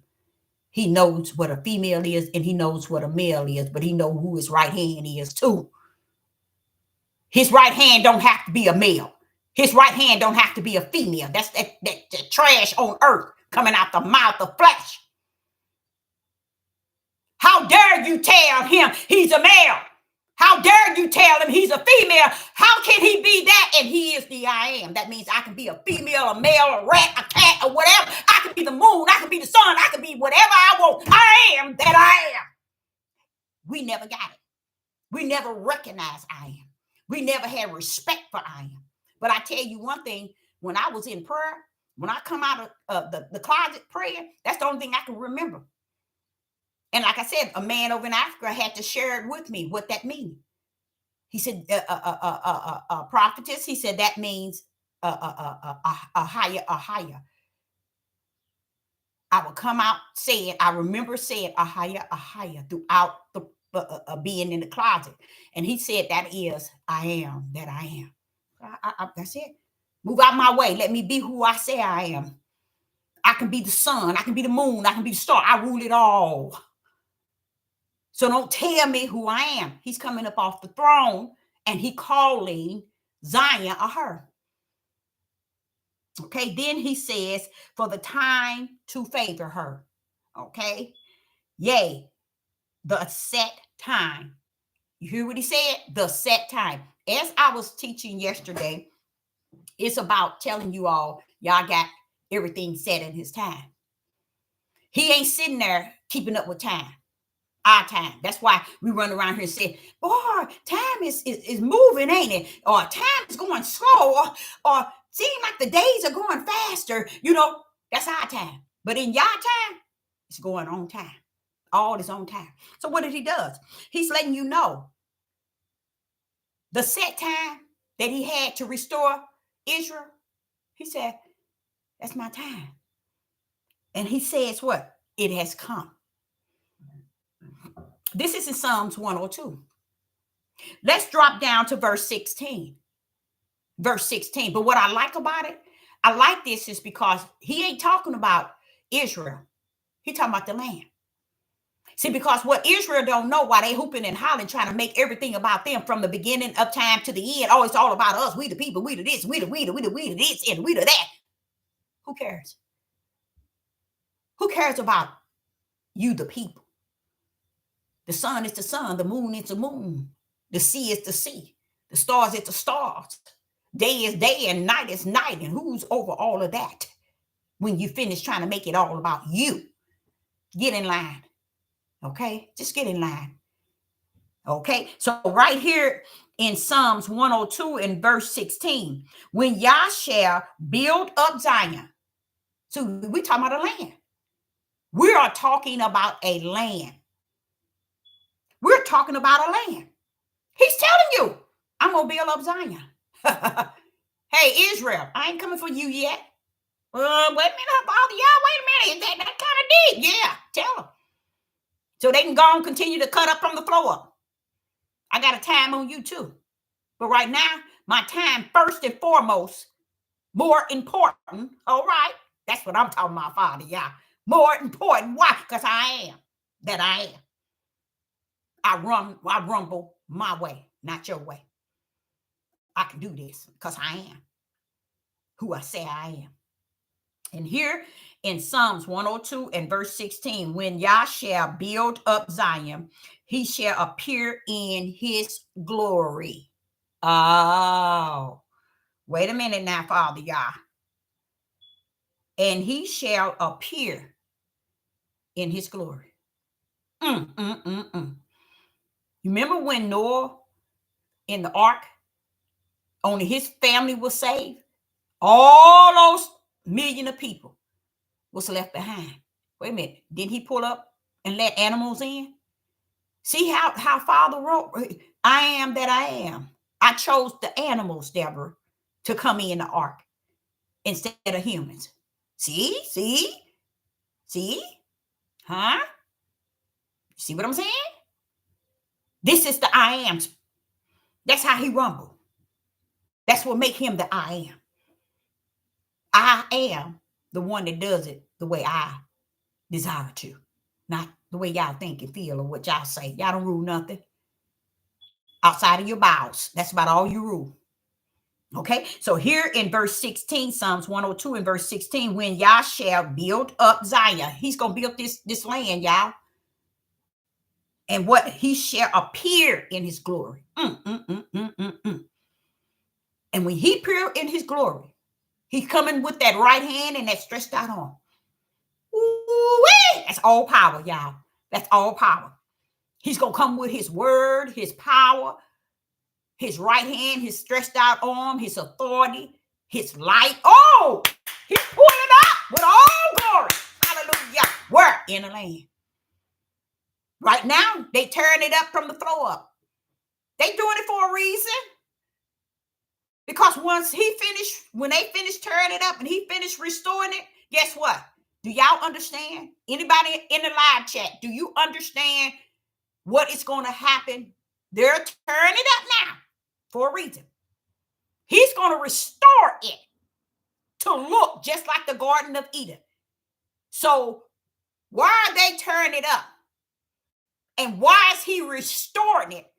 He knows what a female is and he knows what a male is, but he knows who his right hand is too. His right hand don't have to be a male. His right hand don't have to be a female. That's that trash on earth coming out the mouth of flesh. How dare you tell him he's a male? How dare you tell him he's a female? How can he be that? And he is the I am. That means I can be a female, a male, a rat, a cat, or whatever. I can be the moon. I can be the sun. I can be whatever I want. I am that I am. We never got it. We never recognized I am. We never had respect for I am. But I tell you one thing, when I was in prayer, when I come out of the closet praying, that's the only thing I can remember. And like I said, a man over in Africa had to share it with me, what that means. He said, prophetess, he said, that means a higher. I would come out saying, I remember saying a higher throughout the being in the closet. And he said, that is, I am that I am. That's it. Move out my way. Let me be who I say I am. I can be the sun. I can be the moon. I can be the star. I rule it all. So don't tell me who I am. He's coming up off the throne and he calling Zion a her. Okay, then he says, for the time to favor her. Okay, yea, the set time. You hear what he said? The set time. As I was teaching yesterday, it's about telling you all, y'all got everything set in his time. He ain't sitting there keeping up with time. Our time. That's why we run around here and say, boy, time is moving, ain't it? Or time is going slow, or seem like the days are going faster. You know, that's our time. But in your time, it's going on time. All is on time. So what did he do? He's letting you know the set time that he had to restore Israel. He said, that's my time. And he says what? It has come. This is in Psalms 102. Let's drop down to verse 16. Verse 16. But what I like about it, I like this is because he ain't talking about Israel. He's talking about the land. See, because what Israel don't know why they hooping and hollering, trying to make everything about them from the beginning of time to the end. Oh, it's all about us. We the people, we the this, we the this, and we the that. Who cares? Who cares about you, the people? The sun is the sun. The moon is the moon. The sea is the sea. The stars is the stars. Day is day and night is night. And who's over all of that when you finish trying to make it all about you? Get in line. Okay? Just get in line. Okay? So right here in Psalms 102 and verse 16, when Yah shall build up Zion. So we're talking about a land. We are talking about a land. We're talking about a land. He's telling you, I'm going to build up Zion. Hey, Israel, I ain't coming for you yet. Wait a minute, Father, wait a minute. Is that kind of deep? Yeah, tell them. So they can go and continue to cut up from the floor. I got a time on you too. But right now, my time first and foremost, more important. All right. That's what I'm talking about, Father. Yeah. More important. Why? Because I am that I am. I rumble my way, not your way. I can do this because I am who I say I am. And here in Psalms 102 and verse 16, when Yah shall build up Zion, he shall appear in his glory. Oh, wait a minute now, Father Yah. And he shall appear in his glory. You remember when Noah in the ark, only his family was saved? All those million of people was left behind. Wait a minute. Didn't he pull up and let animals in? See how Father wrote, I am that I am. I chose the animals, Deborah, to come in the ark instead of humans. See? Huh? See what I'm saying? This is the I am. That's how he rumbled. That's what make him the I am. I am the one that does it the way I desire to, not the way y'all think and feel or what y'all say. Y'all don't rule nothing outside of your bowels. That's about all you rule. Okay, so here in verse 16, Psalms 102 and verse 16, when Yah shall build up Zion, he's going to build this land, y'all. And what he shall appear in his glory. And when he appear in his glory, he's coming with that right hand and that stretched out arm. Ooh-wee! That's all power, y'all. That's all power. He's going to come with his word, his power, his right hand, his stretched out arm, his authority, his light. Oh, he's pulling up with all glory. Hallelujah. Where? In the land. Right now, they tearing it up from the floor up. They doing it for a reason. Because once when they finish tearing it up and he finished restoring it, guess what? Do y'all understand? Anybody in the live chat, do you understand what is going to happen? They're tearing it up now for a reason. He's going to restore it to look just like the Garden of Eden. So why are they tearing it up? And why is he restoring it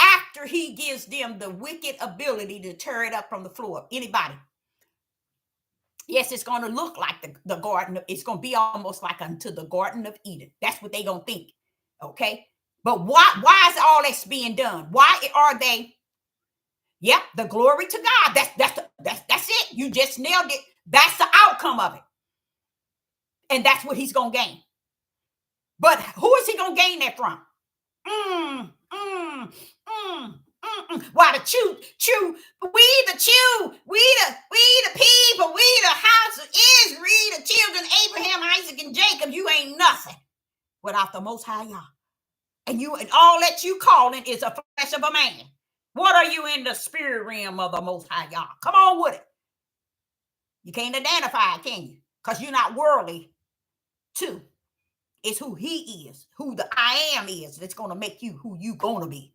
after he gives them the wicked ability to tear it up from the floor? Anybody? Yes, it's going to look like the garden. It's going to be almost like unto the Garden of Eden. That's what they're going to think. Okay. But why is all this being done? Why are they? Yep, the glory to God. That's it. You just nailed it. That's the outcome of it. And that's what he's going to gain. But who is he going to gain that from? Why the chew, we the people, we the house of Israel, the children of Abraham, Isaac, and Jacob. You ain't nothing without the Most High Yah. And all that you calling is a flesh of a man. What are you in the spirit realm of the Most High Yah? Come on with it. You can't identify it, can you? Because you're not worldly too. It's who he is, who the I am is, that's going to make you who you going to be.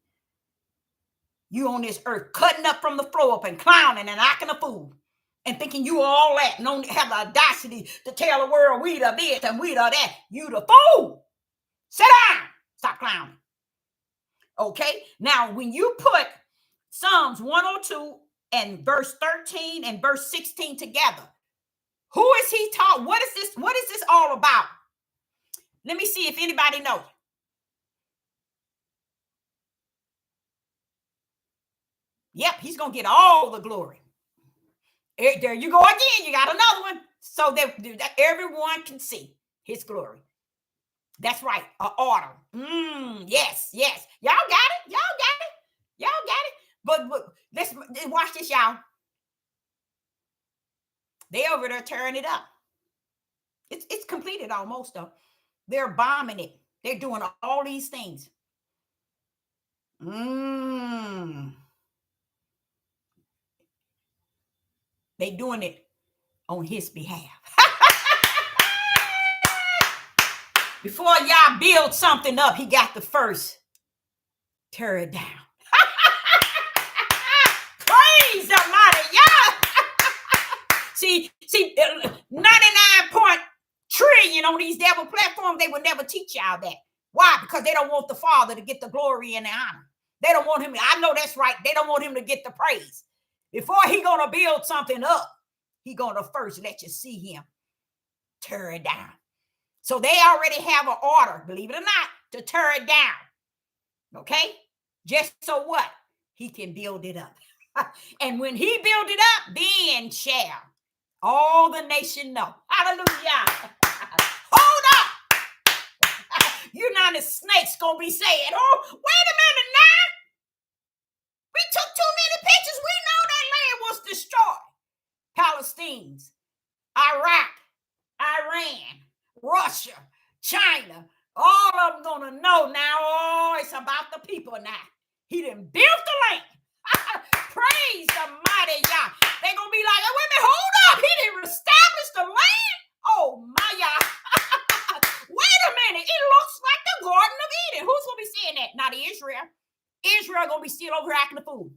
You on this earth cutting up from the floor up and clowning and acting a fool and thinking you all that and don't have the audacity to tell the world we the this and we the that. You the fool. Sit down. Stop clowning. Okay. Now, when you put Psalms 102 and verse 13 and verse 16 together, who is he taught? What is this? What is this all about? Let me see if anybody knows. Yep, he's going to get all the glory. There you go again. You got another one. So that everyone can see his glory. That's right. An order. Yes. Y'all got it. But let's watch this, y'all. They over there tearing it up. It's completed almost, though. They're bombing it. They're doing all these things. They doing it on his behalf. Before y'all build something up, he got to first tear it down. Praise the mighty Yah. See, 99 trillion on these devil platforms, they would never teach y'all that. Why? Because they don't want the Father to get the glory and the honor. They don't want him. I know that's right. They don't want him to get the praise. Before he going to build something up, he going to first let you see him tear it down. So they already have an order, believe it or not, to tear it down. Okay? Just so what? He can build it up. And when he build it up, then shall all the nation know. Hallelujah. Hold up. United Snakes gonna be saying, oh, wait a minute now. We took too many pictures. We know that land was destroyed. Palestinians, Iraq, Iran, Russia, China, all of them gonna know now. Oh, it's about the people now. He done built the land. Praise the mighty Yah. They gonna be like, oh, wait a minute, hold up. He didn't establish the land. Oh my Yah. Wait a minute. It looks like the Garden acting a fool,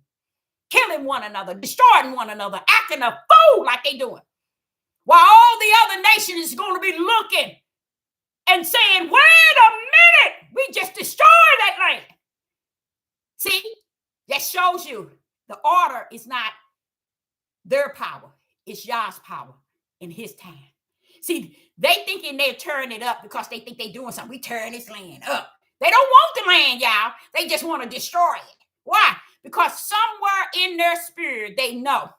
killing one another, destroying one another, acting a fool like they doing. While all the other nations is going to be looking and saying, wait a minute, we just destroyed that land. See, that shows you the order is not their power. It's Yah's power in his time. See, they thinking they're tearing it up because they think they're doing something. We tearing this land up. They don't want the land, y'all. They just want to destroy it. Why? Because somewhere in their spirit, they know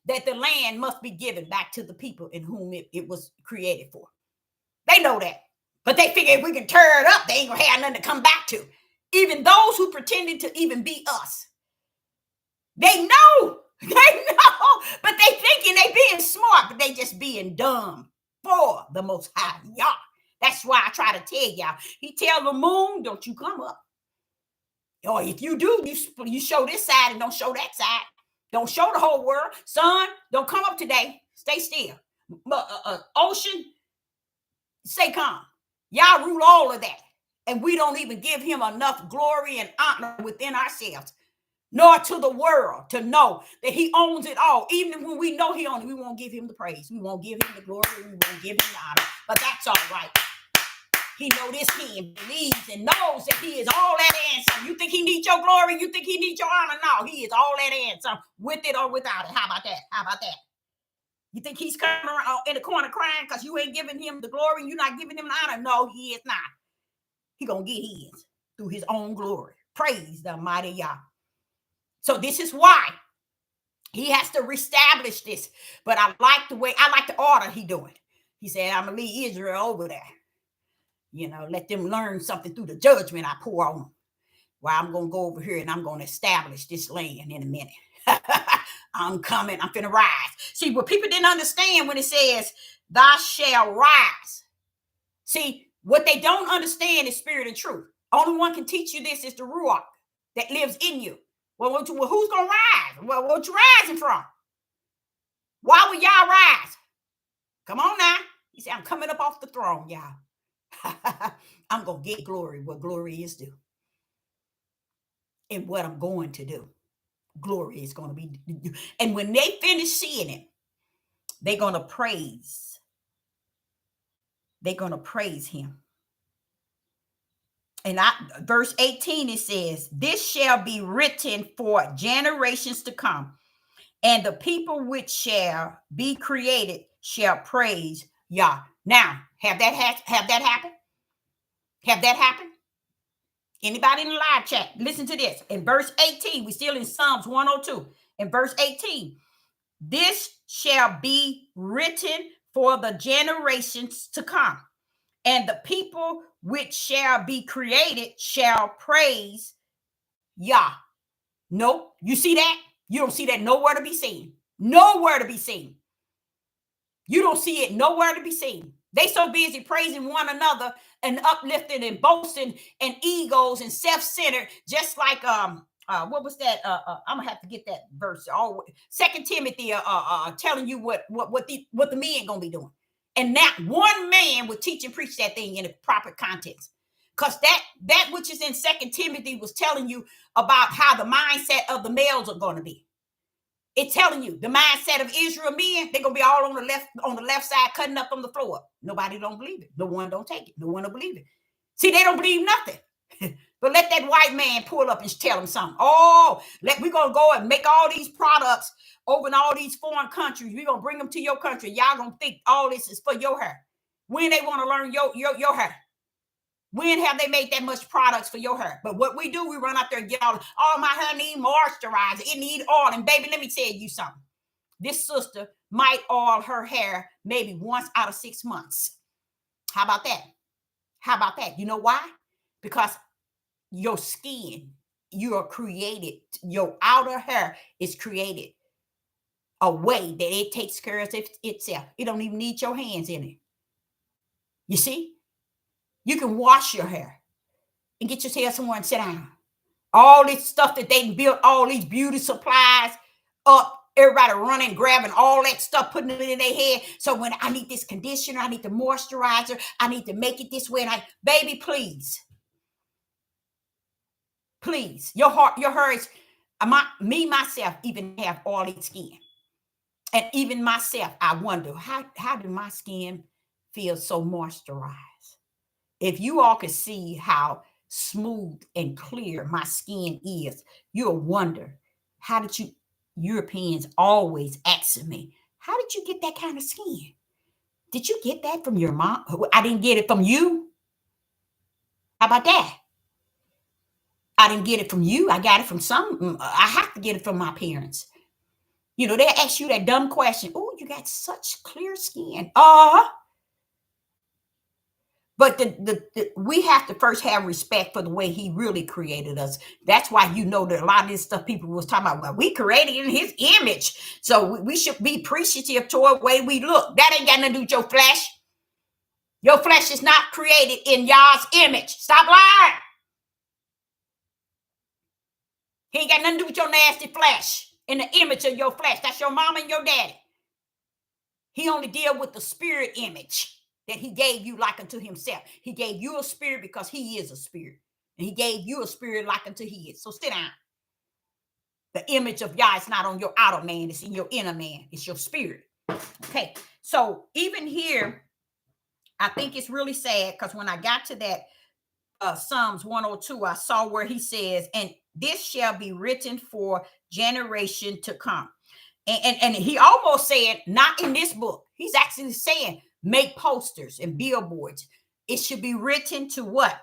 that the land must be given back to the people in whom it was created for. They know that. But they figure if we can tear it up, they ain't going to have nothing to come back to. Even those who pretended to even be us. They know. They know. But they thinking they being smart, but they just being dumb for the Most High Yah. That's why I try to tell y'all. He tell the moon, don't you come up. Or if you do, you show this side and don't show that side. Don't show the whole world. Sun, don't come up today. Stay still. Ocean, stay calm. Y'all rule all of that. And we don't even give him enough glory and honor within ourselves, nor to the world to know that he owns it all. Even when we know he owns it, we won't give him the praise. We won't give him the glory. We won't give him the honor. But that's all right. He know this king believes and knows that he is all that and some. You think he needs your glory? You think he needs your honor? No, he is all that and some, with it or without it. How about that? How about that? You think he's coming around in the corner crying because you ain't giving him the glory and you're not giving him the honor? No, he is not. He gonna get his through his own glory. Praise the mighty Yah. So this is why he has to reestablish this. But I like the order he doing. He said, I'm gonna leave Israel over there. Let them learn something through the judgment I pour on them. Well, I'm going to go over here and I'm going to establish this land in a minute. I'm coming. I'm finna rise. See, what people didn't understand when it says, thou shalt rise. See, what they don't understand is spirit and truth. Only one can teach you this is the Ruach that lives in you. Well, who's going to rise? Well, what you rising from? Why would y'all rise? Come on now. He said, I'm coming up off the throne, y'all. I'm going to get glory where glory is due. And what I'm going to do, glory is going to be. And when they finish seeing it, they're going to praise. They're going to praise him. And verse 18, it says, this shall be written for generations to come. And the people which shall be created shall praise Yah. Now, have that happen? Have that happen? Anybody in the live chat, listen to this. In verse 18, we're still in Psalms 102. In verse 18, this shall be written for the generations to come. And the people which shall be created shall praise Yah. Nope. You see that? You don't see that nowhere to be seen. Nowhere to be seen. You don't see it nowhere to be seen. They so busy praising one another and uplifting and boasting and egos and self-centered, just like what was that? I'm gonna have to get that verse. 2 Timothy telling you what the men gonna be doing. And not one man would teach and preach that thing in the proper context. Because that which is in 2 Timothy was telling you about how the mindset of the males are going to be. It's telling you the mindset of Israel men, they're going to be all on the left side, cutting up on the floor. Nobody don't believe it. No one don't take it. No one don't believe it. See, they don't believe nothing. But let that white man pull up and tell them something. We're going to go and make all these products over in all these foreign countries. We're going to bring them to your country. Y'all going to think all this is for your hair. When they want to learn your hair. When have they made that much products for your hair? But what we do, we run out there and get all my hair need moisturizer. It need oil. And baby, let me tell you something. This sister might oil her hair maybe once out of 6 months. How about that? How about that? You know why? Because your skin, you are created. Your outer hair is created a way that it takes care of itself. It don't even need your hands in it. You see? You can wash your hair and get your hair somewhere and sit down. All this stuff that they built, all these beauty supplies up, everybody running, grabbing all that stuff, putting it in their head. So when I need this conditioner, I need the moisturizer, I need to make it this way. And baby, please. Please, your heart, your hurts. Me myself even have oily skin, and even myself, I wonder how did my skin feel so moisturized? If you all could see how smooth and clear my skin is, you'll wonder, how did you Europeans always asking me, how did you get that kind of skin? Did you get that from your mom? I didn't get it from you. How about that? I didn't get it from you. I got it from I have to get it from my parents. You know, they ask you that dumb question. Oh, you got such clear skin. But we have to first have respect for the way he really created us. That's why you know that a lot of this stuff people was talking about, well, we created in his image. So we should be appreciative toward the way we look. That ain't got nothing to do with your flesh. Your flesh is not created in y'all's image. Stop lying. He ain't got nothing to do with your nasty flesh. In the image of your flesh. That's your mama and your daddy. He only deal with the spirit image that he gave you like unto himself. He gave you a spirit because he is a spirit. And he gave you a spirit like unto his. So sit down. The image of Yah is not on your outer man. It's in your inner man. It's your spirit. Okay. So even here, I think it's really sad because when I got to that Psalms 102, I saw where he says, and this shall be written for generation to come. And he almost said, not in this book. He's actually saying, make posters and billboards. It should be written to what?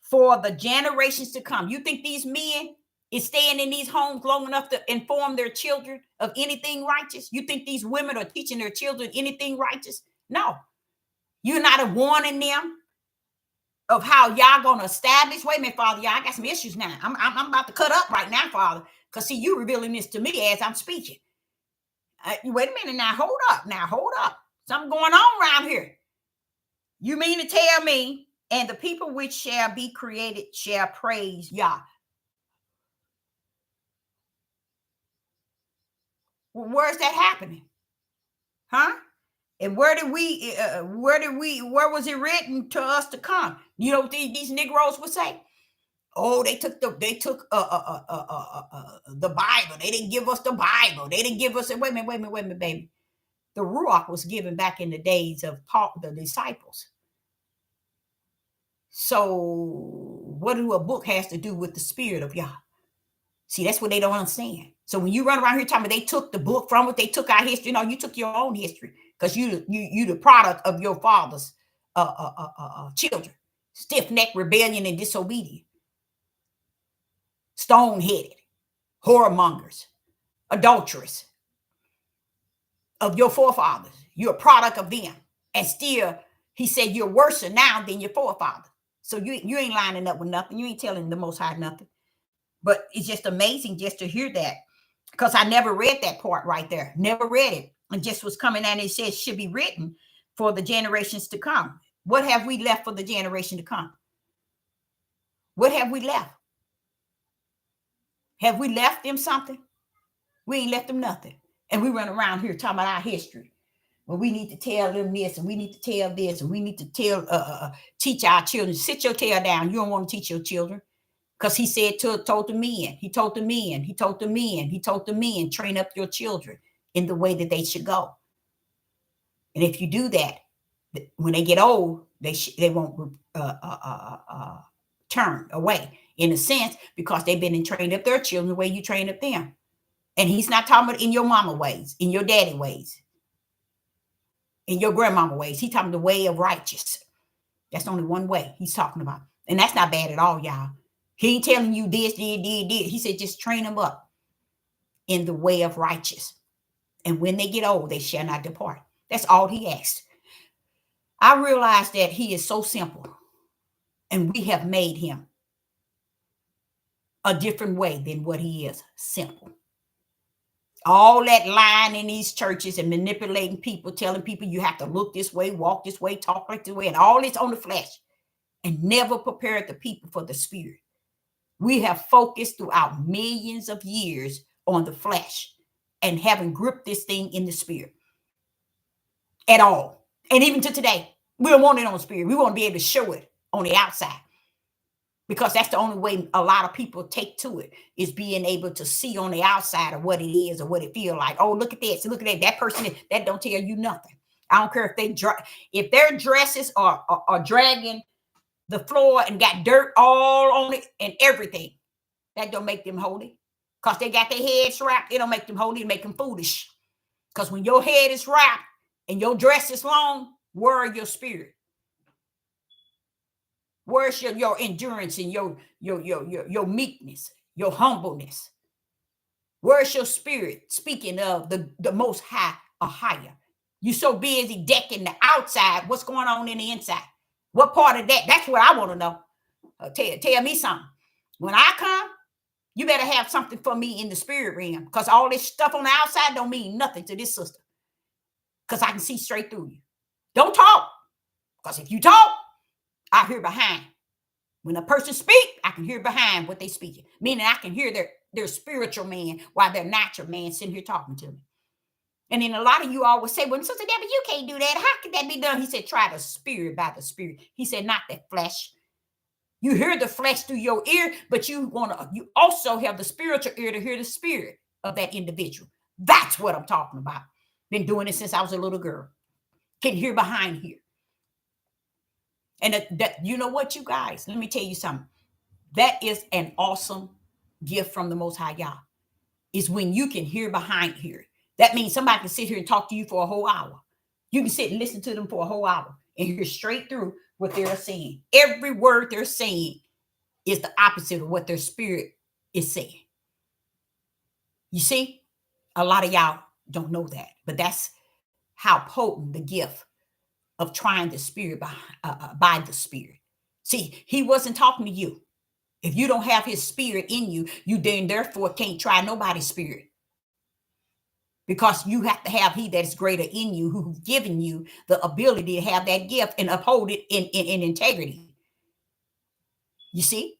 For the generations to come. You think these men is staying in these homes long enough to inform their children of anything righteous? You think these women are teaching their children anything righteous? No. You're not warning them of how y'all gonna establish. Wait a minute, Father, y'all, I got some issues now. I'm about to cut up right now, Father, because see, you revealing this to me as I'm speaking. Wait a minute now, hold up. Something going on around here. You mean to tell me, and the people which shall be created shall praise Yah. Well, where's that happening? Huh? And where was it written to us to come? You know what these Negroes would say? Oh, they took the Bible. They didn't give us the Bible. They didn't give us wait a minute, baby. The Ruach was given back in the days of Paul, the disciples. So what do a book has to do with the spirit of Yah? See, that's what they don't understand. So when you run around here talking about they took the book from it, they took our history. No, you took your own history because you the product of your father's children. Stiff-necked rebellion and disobedience. Stone-headed, whoremongers, adulterers of your forefathers. You're a product of them. And still, he said you're worse now than your forefather. So you ain't lining up with nothing. You ain't telling the Most High nothing. But it's just amazing just to hear that, because I never read that part right there. Never read it. And just was coming and it says should be written for the generations to come. What have we left for the generation to come? What have we left? Have we left them something? We ain't left them nothing. And we run around here talking about our history. Well, we need to tell them this, and we need to tell this, and we need to teach our children. Sit your tail down. You don't want to teach your children. Because he said told the men, train up your children in the way that they should go. And if you do that, when they get old, they won't turn away, in a sense, because they've been trained up their children the way you train up them. And he's not talking about in your mama ways, in your daddy ways, in your grandmama ways. He's talking the way of righteous. That's only one way he's talking about. And that's not bad at all, y'all. He ain't telling you this. He said, just train them up in the way of righteous. And when they get old, they shall not depart. That's all he asked. I realized that he is so simple. And we have made him a different way than what he is. Simple. All that lying in these churches and manipulating people, telling people you have to look this way, walk this way, talk like this way, and all this on the flesh. And never prepared the people for the spirit. We have focused throughout millions of years on the flesh and haven't gripped this thing in the spirit at all. And even to today, we don't want it on the spirit. We want to be able to show it on the outside. because that's the only way a lot of people take to it, is being able to see on the outside of what it is or what it feel like. Oh, look at this, look at that. That person, that don't tell you nothing. I don't care if their dresses are dragging the floor and got dirt all on it and everything. That don't make them holy. Because they got their heads wrapped, it don't make them holy, it make them foolish. Because when your head is wrapped and your dress is long, where are your spirit? Where's your endurance and your meekness, your humbleness? Where's your spirit? Speaking of the most high or higher. You so busy decking the outside. What's going on in the inside? What part of that? That's what I want to know. Tell me something. When I come, you better have something for me in the spirit realm, because all this stuff on the outside don't mean nothing to this sister, because I can see straight through you. Don't talk, because if you talk, I hear behind. When a person speak, I can hear behind what they speaking, meaning I can hear their spiritual man while their natural man sitting here talking to me. And then a lot of you always say, well, Sister Debbie, you can't do that. How can that be done? He said, try the spirit by the spirit. He said, not the flesh. You hear the flesh through your ear, but you also have the spiritual ear to hear the spirit of that individual. That's what I'm talking about. Been doing it since I was a little girl. Can hear behind here. And that you know what, you guys, let me tell you something. That is an awesome gift from the Most High Yah, is when you can hear behind here. That means somebody can sit here and talk to you for a whole hour. You can sit and listen to them for a whole hour and hear straight through what they're saying. Every word they're saying is the opposite of what their spirit is saying. You see, a lot of y'all don't know that, but that's how potent the gift of trying the spirit by the spirit. See, he wasn't talking to you. If you don't have his spirit in you, you then therefore can't try nobody's spirit. Because you have to have he that is greater in you, who's given you the ability to have that gift and uphold it in integrity. You see?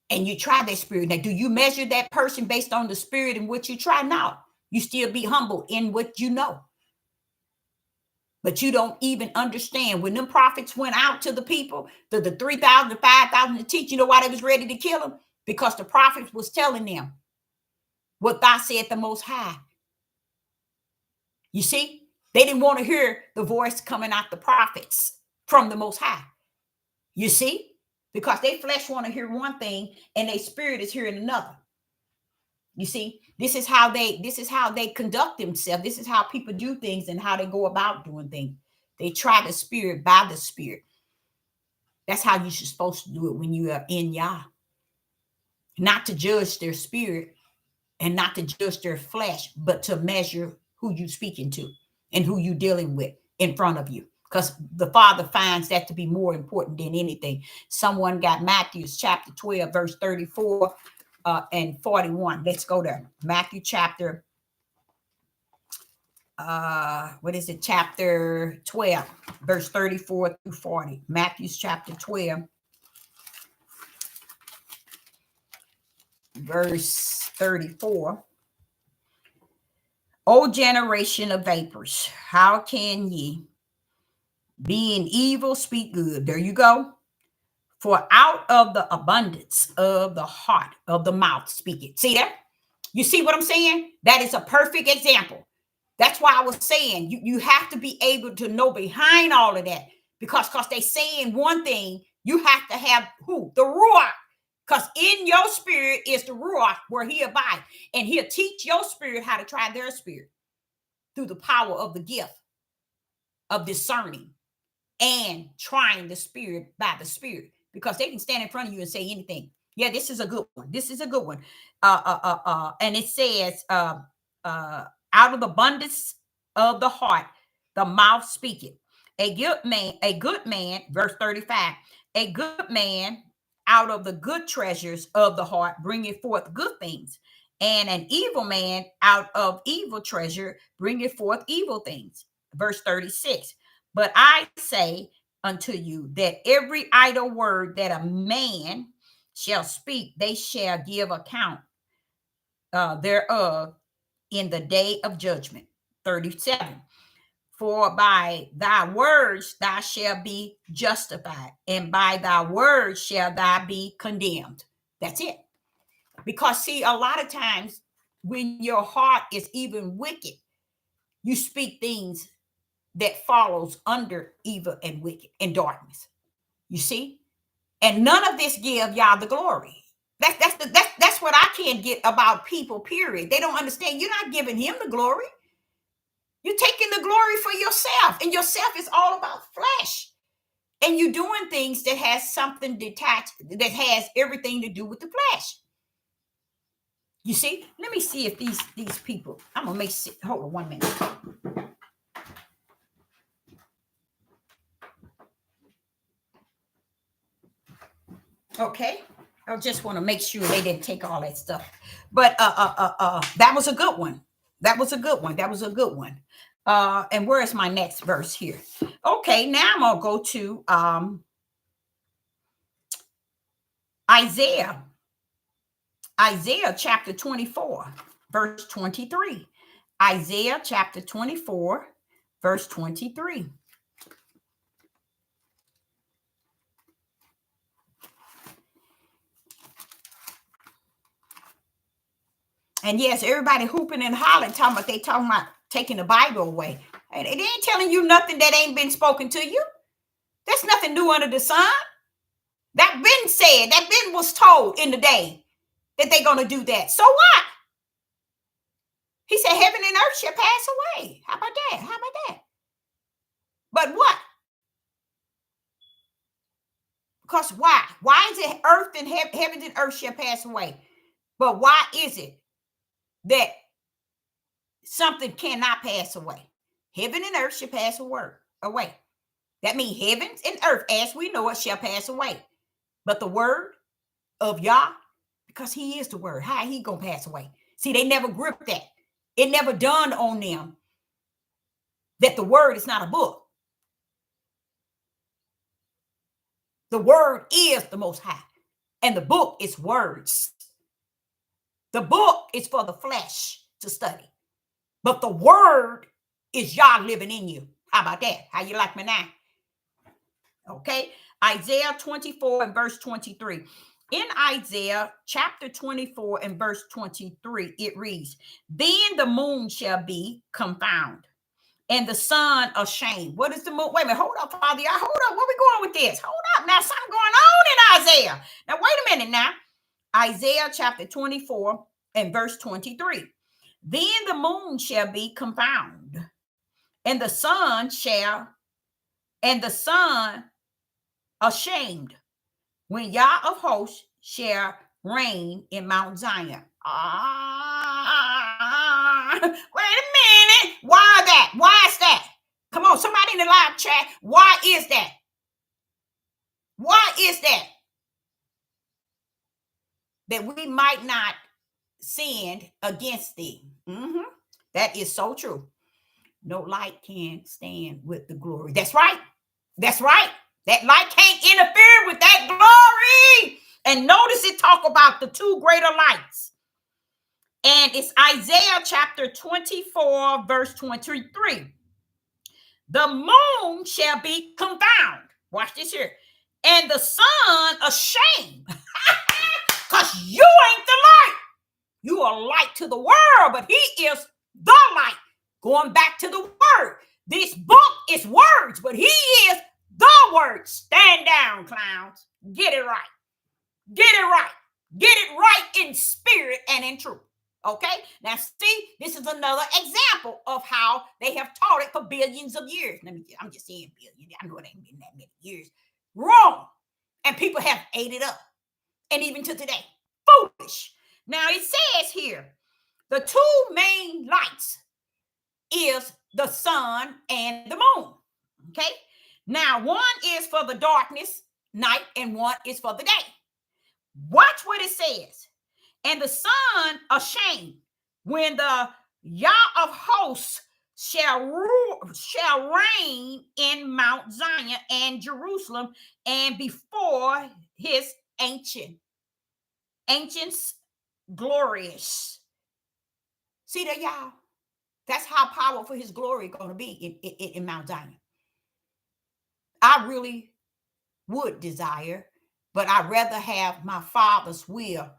And you try that spirit. Now, do you measure that person based on the spirit in which you try? No. You still be humble in what you know. But you don't even understand. When them prophets went out to the people, the 3,000 to 5,000 to teach, you know why they was ready to kill them? Because the prophets was telling them what thou said the Most High. You see? They didn't want to hear the voice coming out the prophets from the Most High. You see? Because their flesh want to hear one thing and their spirit is hearing another. You see? This is how they conduct themselves. This is how people do things and how they go about doing things. They try the spirit by the spirit. That's how you're supposed to do it when you are in Yah. Not to judge their spirit and not to judge their flesh, but to measure who you speaking to and who you dealing with in front of you. Because the Father finds that to be more important than anything. Someone got Matthew chapter 12, verse 34 and 41. Let's go there. Matthew chapter, chapter 12, verse 34 through 40. Matthew's chapter 12, verse 34. O generation of vapors, how can ye, being evil, speak good? There you go. For out of the abundance of the heart, of the mouth, speak it. See that? You see what I'm saying? That is a perfect example. That's why I was saying you have to be able to know behind all of that, because they saying one thing, you have to have who? The Ruach. Because in your spirit is the Ruach where he abides. And he'll teach your spirit how to try their spirit through the power of the gift of discerning and trying the spirit by the spirit. Because they can stand in front of you and say anything. Yeah, this is a good one. This is a good one. And it says, out of the abundance of the heart, the mouth speaketh. A good man, verse 35, a good man out of the good treasures of the heart bringeth forth good things. And an evil man out of evil treasure bringeth forth evil things. Verse 36, but I say unto you that every idle word that a man shall speak, they shall give account thereof in the day of judgment. 37, For by thy words thou shalt be justified, and by thy words shall thou be condemned. That's it. Because see, a lot of times when your heart is even wicked, you speak things that follows under evil and wicked and darkness. You see? And none of this give y'all the glory. That's what I can't get about people, period. They don't understand. You're not giving him the glory. You're taking the glory for yourself. And yourself is all about flesh. And you're doing things that has something detached, that has everything to do with the flesh. You see? Let me see if these people, I'm gonna make, hold on 1 minute. Okay. I just want to make sure they didn't take all that stuff. But that was a good one. That was a good one. That was a good one. And where is my next verse here? Okay, now I'm gonna go to Isaiah chapter 24, verse 23. Isaiah chapter 24, verse 23. And yes, everybody hooping and hollering, talking about taking the Bible away. And it ain't telling you nothing that ain't been spoken to you. There's nothing new under the sun. That been said, that been was told in the day that they're gonna do that. So what? He said, heaven and earth shall pass away. How about that? How about that? But what? Because why? Why is it earth and heaven and earth shall pass away? But why is it that something cannot pass away? Heaven and earth shall pass away. That means heavens and earth, as we know it, shall pass away. But the word of Yah, because he is the word, how he gonna pass away? See, they never gripped that. It never dawned on them that the word is not a book. The word is the most high. And the book is words. The book is for the flesh to study. But the word is Yah living in you. How about that? How you like me now? Okay. Isaiah 24 and verse 23. In Isaiah chapter 24 and verse 23, it reads, then the moon shall be confounded, and the sun ashamed. What is the moon? Wait a minute. Hold up, Father. Hold up. Where we going with this? Hold up. Now, something going on in Isaiah. Now, wait a minute now. Isaiah chapter 24 and verse 23. Then the moon shall be confounded, and the sun ashamed, when Yah of hosts shall reign in Mount Zion. Wait a minute. Why that? Why is that? Come on, somebody in the live chat. Why is that? Why is that? That we might not sin against thee. That is so true. No light can stand with the glory. That's right. That's right. That light can't interfere with that glory. And notice it talk about the two greater lights. And it's Isaiah chapter 24, verse 23. The moon shall be confounded. Watch this here. And the sun ashamed. Because you ain't the light. You are light to the world, but he is the light. Going back to the word. This book is words, but he is the word. Stand down, clowns. Get it right. Get it right. Get it right in spirit and in truth. Okay? Now, see, this is another example of how they have taught it for billions of years. I'm just saying billions. I know it ain't been that many years. Wrong. And people have ate it up. And even to today. Foolish. Now, it says here, the two main lights is the sun and the moon. Okay? Now, one is for the darkness, night, and one is for the day. Watch what it says. And the sun ashamed, when the Yah of hosts shall reign in Mount Zion and Jerusalem, and before his ancients glorious. See that, y'all? That's how powerful his glory is going to be in Mount Zion. I really would desire, but I'd rather have my Father's will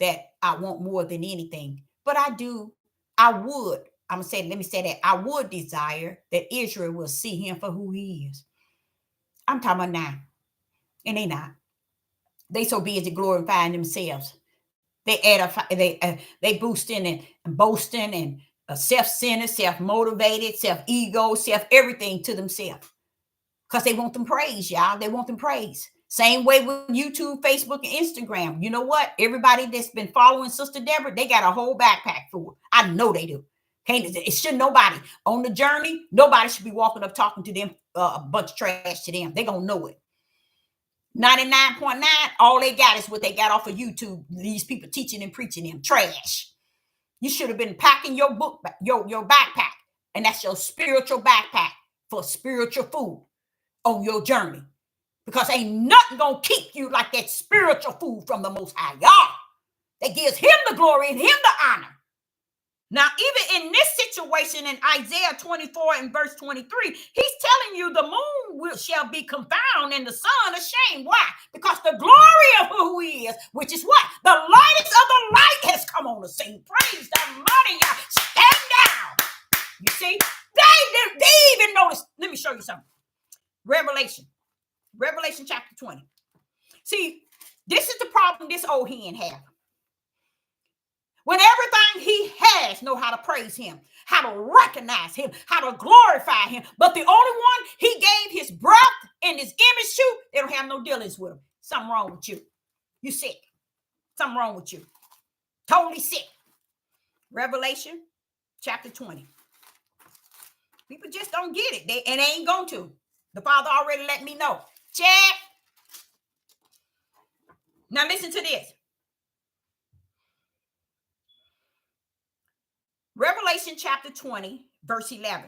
that I want more than anything. But I would, I'm going to say, let me say that. I would desire that Israel will see him for who he is. I'm talking about now. And they not. They so busy glorifying themselves. They they boosting and boasting and self-centered, self-motivated, self-ego, self-everything to themselves. Because they want them praise, y'all. They want them praise. Same way with YouTube, Facebook, and Instagram. You know what? Everybody that's been following Sister Deborah, they got a whole backpack full. I know they do. It should nobody on the journey. Nobody should be walking up talking to them a bunch of trash to them. They're going to know it. 99.9, all they got is what they got off of YouTube. These people teaching and preaching them trash. You should have been packing your book, your backpack, and that's your spiritual backpack for spiritual food on your journey. Because ain't nothing gonna keep you like that spiritual food from the Most High God that gives him the glory and him the honor. Now, even in this situation in Isaiah 24 and verse 23, he's telling you the moon shall be confounded and the sun ashamed. Why? Because the glory of who he is, which is what? The lightest of the light has come on the scene. Praise the mighty God. Stand down. You see? They even notice. Let me show you something. Revelation chapter 20. See, this is the problem this old hen have. When everything he has know how to praise him, how to recognize him, how to glorify him. But the only one he gave his breath and his image to, they don't have no dealings with him. Something wrong with you. You sick. Something wrong with you. Totally sick. Revelation chapter 20. People just don't get it. They ain't going to. The Father already let me know. Check. Now listen to this. Revelation chapter 20, verse 11.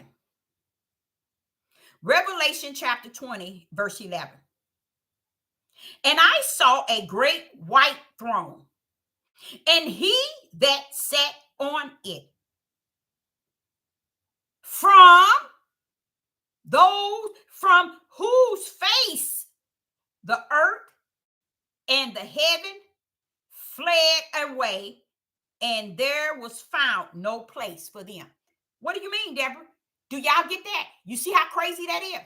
Revelation chapter 20, verse 11. And I saw a great white throne, and he that sat on it, from whose face the earth and the heaven fled away, and there was found no place for them. What do you mean, Deborah? Do y'all get that? You see how crazy that is?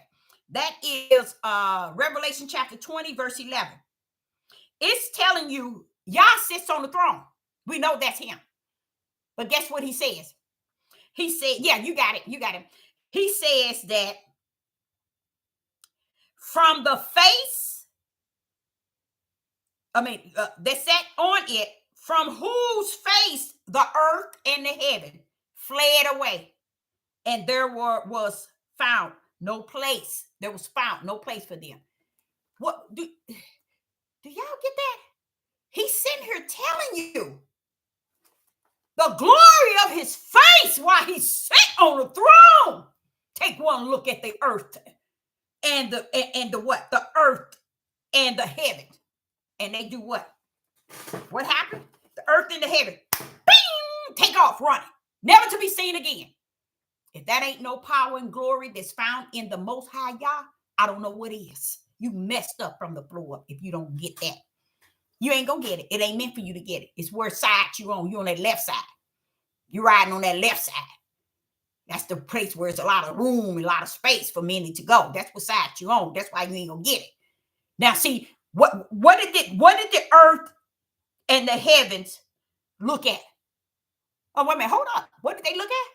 That is Revelation chapter 20, verse 11. It's telling you Yah sits on the throne. We know that's him. But guess what he says? He said, yeah, you got it. You got it. He says that from the face, that sat on it, from whose face the earth and the heaven fled away, and there was found no place. There was found no place for them. What do y'all get that? He's sitting here telling you the glory of his face while he sat on the throne. Take one look at the earth and the what? The earth and the heaven. And they do what? What happened? The earth and the heaven, bing, take off running, never to be seen again. If that ain't no power and glory that's found in the Most High Yah, I don't know what is. You messed up from the floor up if you don't get that. You ain't gonna get it. It ain't meant for you to get it. It's where side you on. You on that left side. You riding on that left side. That's the place where it's a lot of room and a lot of space for many to go. That's what side you on. That's why you ain't gonna get it. Now, see, what did the earth and the heavens look at? Oh, wait a minute, hold up. What did they look at?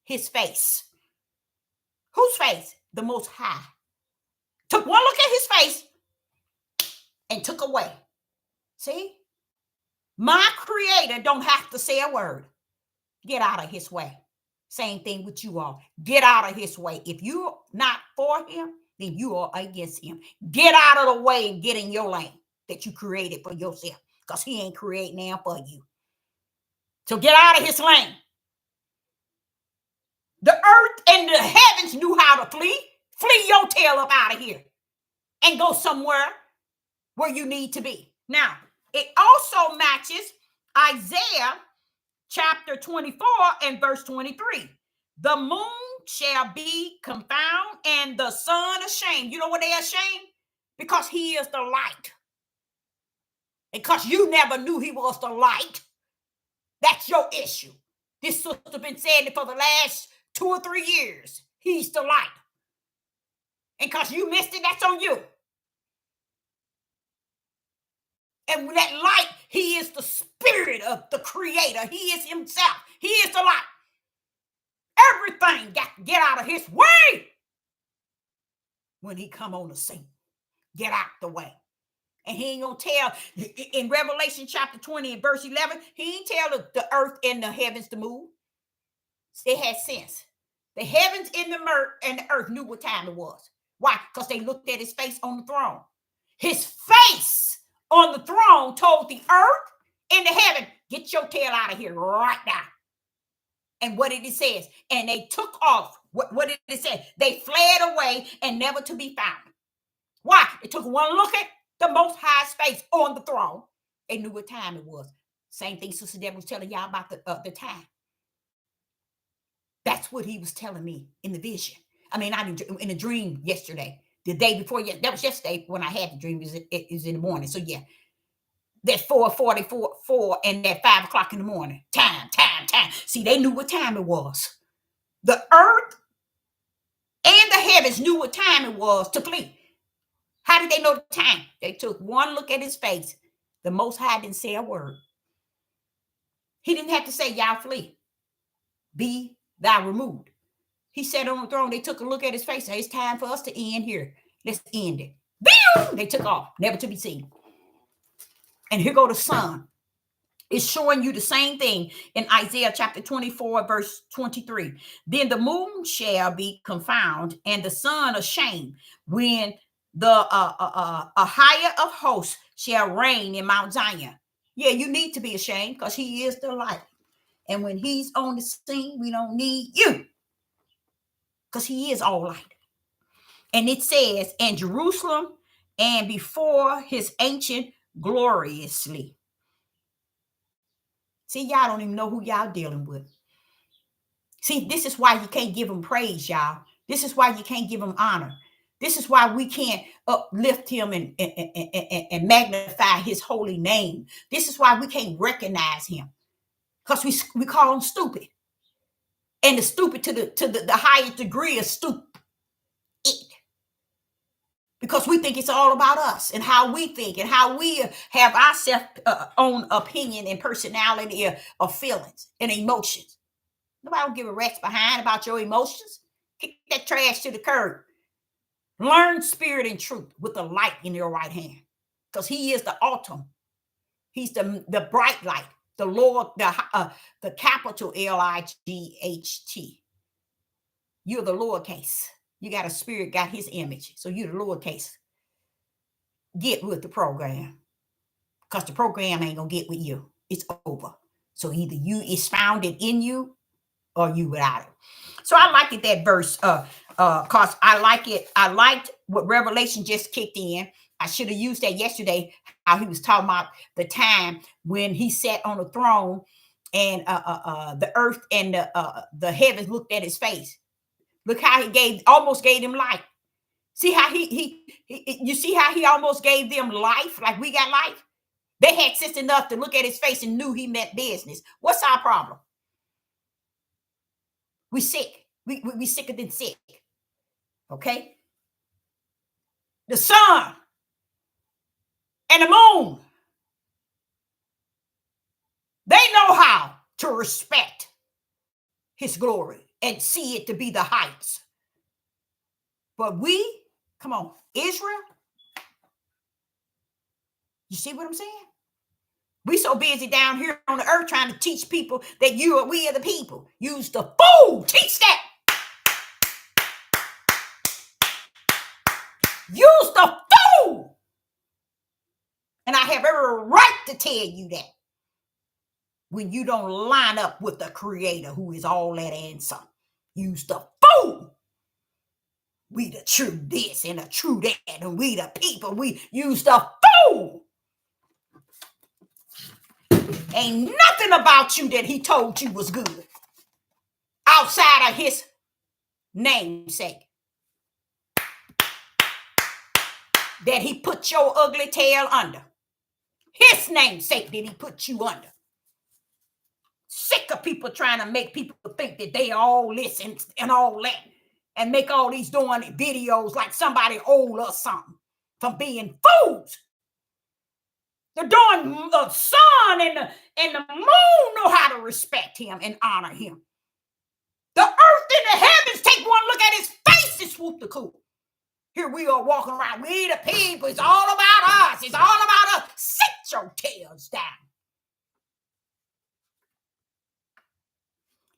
His face. Whose face? The Most High. Took one look at his face and took away. See? My creator don't have to say a word. Get out of his way. Same thing with you all. Get out of his way. If you're not for him, then you are against him. Get out of the way and get in your lane that you created for yourself, because he ain't creating now for you. So get out of his lane. The earth and the heavens knew how to flee. Flee your tail up out of here and go somewhere where you need to be. Now, it also matches Isaiah chapter 24 and verse 23. The moon shall be confounded and the sun ashamed. You know what they are ashamed? Because he is the light. And because you never knew he was the light. That's your issue. This sister been saying it for the last 2 or 3 years. He's the light. And because you missed it, that's on you. And that light, he is the spirit of the creator. He is himself. He is the light. Everything got to get out of his way when he come on the scene. Get out the way. And he ain't going to tell, in Revelation chapter 20 and verse 11, he ain't tell the earth and the heavens to move. They had sense. The heavens and the earth knew what time it was. Why? Because they looked at his face on the throne. His face on the throne told the earth and the heaven, get your tail out of here right now. And what did it say? And they took off. What did it say? They fled away and never to be found. Why? It took one look at the Most High's face on the throne. They knew what time it was. Same thing Sister Deborah was telling y'all about the time. That's what he was telling me in the vision. I mean, in a dream yesterday. The day before, that was yesterday when I had the dream. It was in the morning. So yeah, that 4:44 and that 5 o'clock in the morning. Time. See, they knew what time it was. The earth and the heavens knew what time it was to flee. How did they know the time? They took one look at his face. The Most High didn't say a word. He didn't have to say, y'all flee. Be thou removed. He sat on the throne. They took a look at his face. It's time for us to end here. Let's end it. Boom! They took off, never to be seen. And here go the sun. It's showing you the same thing in Isaiah chapter 24, verse 23. Then the moon shall be confounded and the sun ashamed when the a higher of hosts shall reign in Mount Zion. Yeah, you need to be ashamed because he is the light. And when he's on the scene, we don't need you because he is all light. And it says, and Jerusalem and before his ancient gloriously. See, y'all don't even know who y'all dealing with. See, this is why you can't give him praise, y'all. This is why you can't give him honor. This is why we can't uplift him and magnify his holy name. This is why we can't recognize him. Because we call him stupid. And the stupid to the highest degree is stupid. Because we think it's all about us and how we think and how we have our own opinion and personality of feelings and emotions. Nobody don't give a rat's behind about your emotions. Kick that trash to the curb. Learn spirit and truth with the light in your right hand. Because he is the ultimate. He's the bright light. The Lord, the capital L-I-G-H-T. You're the lowercase. You got a spirit, got his image. So you're the lowercase. Get with the program. Because the program ain't going to get with you. It's over. So either you is founded in you or you without it. So I like it, that verse. Because I like it. I liked what Revelation just kicked in. I should have used that yesterday, how he was talking about the time when he sat on the throne and the earth and the heavens looked at his face. Look how he almost gave them life. See how you see how he almost gave them life, like we got life? They had sense enough to look at his face and knew he meant business. What's our problem? We sick. We sicker than sick. Okay? The sun and the moon, they know how to respect his glory and see it to be the heights. But we, come on, Israel, you see what I'm saying? We so busy down here on the earth trying to teach people that we are the people. Use the fool. Teach that. Use the fool. And I have every right to tell you that when you don't line up with the creator who is all that and some. Use the fool. We the true this and the true that, and we the people. We use the fool. Ain't nothing about you that he told you was good. outside of his namesake. That he put your ugly tail under. His namesake did he put you under. Sick of people trying to make people think that they all listen and all that. And make all these doing videos like somebody owe us something from being fools. The darn sun and the moon know how to respect him and honor him. The earth and the heavens take one look at his face and swoop the cool. Here we are walking around. We the people. It's all about us. It's all about us. Sit your tails down.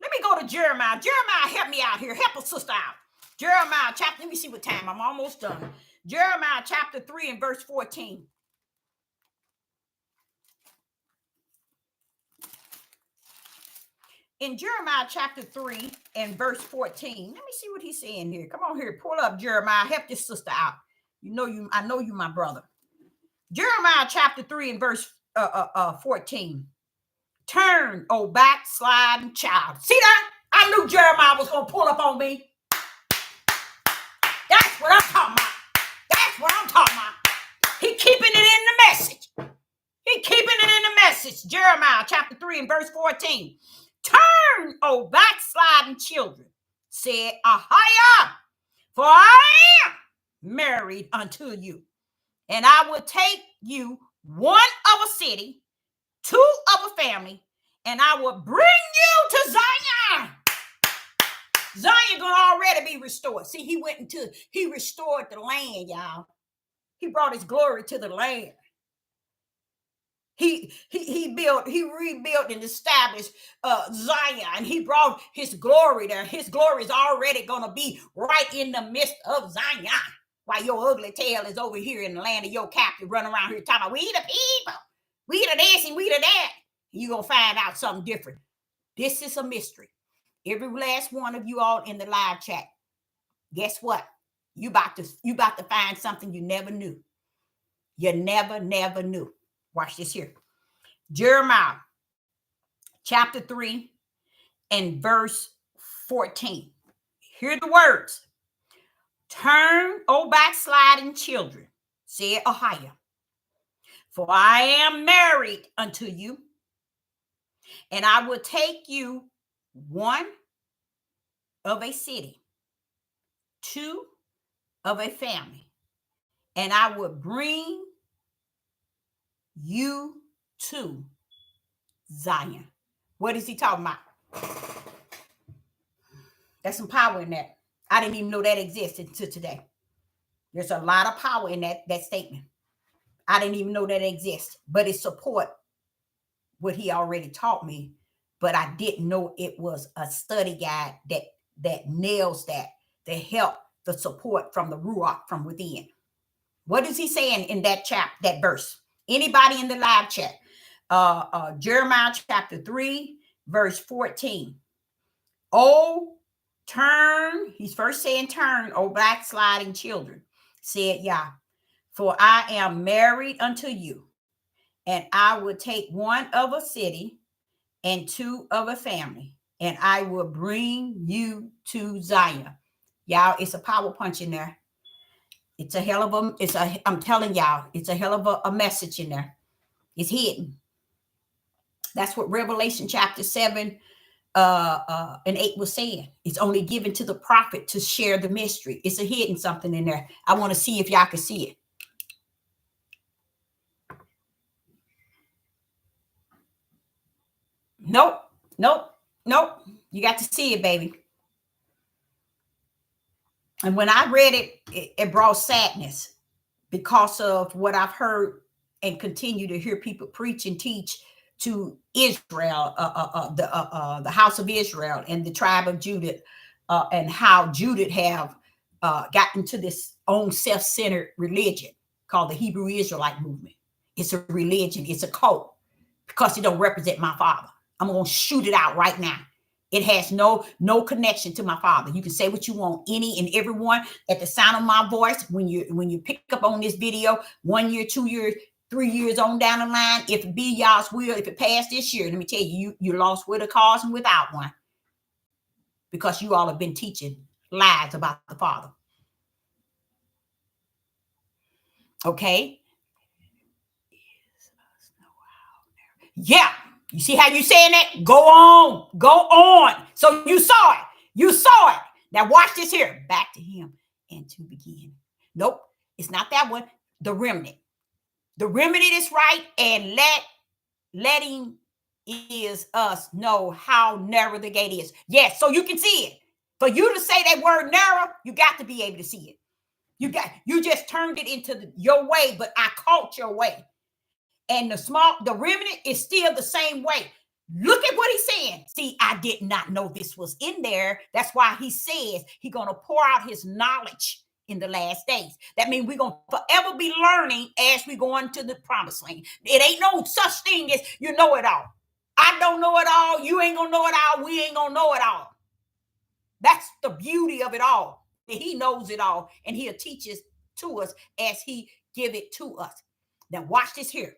Let me go to Jeremiah. Jeremiah, help me out here. Help a sister out. Jeremiah chapter, let me see what time. I'm almost done. Jeremiah chapter 3 and verse 14. In Jeremiah chapter 3 and verse 14, let me see what he's saying here. Come on here, pull up Jeremiah. Help this sister out. I know you, my brother. Jeremiah chapter 3 and verse 14. Turn, oh backsliding child. See that? I knew Jeremiah was going to pull up on me. That's what I'm talking about. That's what I'm talking about. He keeping it in the message. He keeping it in the message. Jeremiah chapter 3 and verse 14. Turn, O backsliding children, said Ahiah, for I am married unto you, and I will take you one of a city, two of a family, and I will bring you to Zion. Zion gonna already be restored. See, he restored the land, y'all. He brought his glory to the land. He rebuilt and established Zion. He brought his glory there. His glory is already gonna be right in the midst of Zion. While your ugly tail is over here in the land of your captive, running around here talking about we the people, we the this and we the that. You're gonna find out something different. This is a mystery. Every last one of you all in the live chat, guess what? You about to find something you never knew. You never knew. Watch this here. Jeremiah chapter 3 and verse 14. Hear the words. Turn, O backsliding children, said Ahiah, for I am married unto you, and I will take you one of a city, two of a family, and I will bring you to Zion. What is he talking about? There's some power in that. I didn't even know that existed until today. There's a lot of power in that statement. I didn't even know that exists, but it support what he already taught me. But I didn't know it was a study guide that nails that help the support from the Ruach from within. What is he saying in that that verse? Anybody in the live chat? Jeremiah chapter 3, verse 14. Oh, turn, he's first saying turn, oh backsliding children, said Yah, for I am married unto you, and I will take one of a city and two of a family, and I will bring you to Zion. Y'all, it's a power punch in there. It's a hell of I'm telling y'all, it's a hell of a message in there. It's hidden. That's what Revelation chapter 7 and 8 was saying. It's only given to the prophet to share the mystery. It's a hidden something in there. I want to see if y'all can see it. Nope. You got to see it, baby. And when I read it, it brought sadness because of what I've heard and continue to hear people preach and teach to Israel, the house of Israel and the tribe of Judah, and how Judah have gotten to this own self-centered religion called the Hebrew Israelite movement. It's a religion. It's a cult because it don't represent my father. I'm going to shoot it out right now. It has no connection to my father. You can say what you want, any and everyone at the sound of my voice. When you pick up on this video, 1 year, 2 years, 3 years on down the line, if it be y'all's will, if it passed this year, let me tell you, you lost with a cause and without one. because you all have been teaching lies about the Father. Okay? Yeah. You see how you saying that? Go on. Go on. So you saw it. You saw it. Now watch this here. Back to him and to begin. Nope. It's not that one. The remnant. The remnant is right. And letting is us know how narrow the gate is. Yes. So you can see it. For you to say that word narrow, you got to be able to see it. You just turned it into your way, but I caught your way. And the remnant is still the same way. Look at what he's saying. See, I did not know this was in there. That's why he says he's going to pour out his knowledge in the last days. That means we're going to forever be learning as we go into the promised land. It ain't no such thing as you know it all. I don't know it all. You ain't going to know it all. We ain't going to know it all. That's the beauty of it all. He knows it all, and he'll teach us to us as he give it to us. Now watch this here.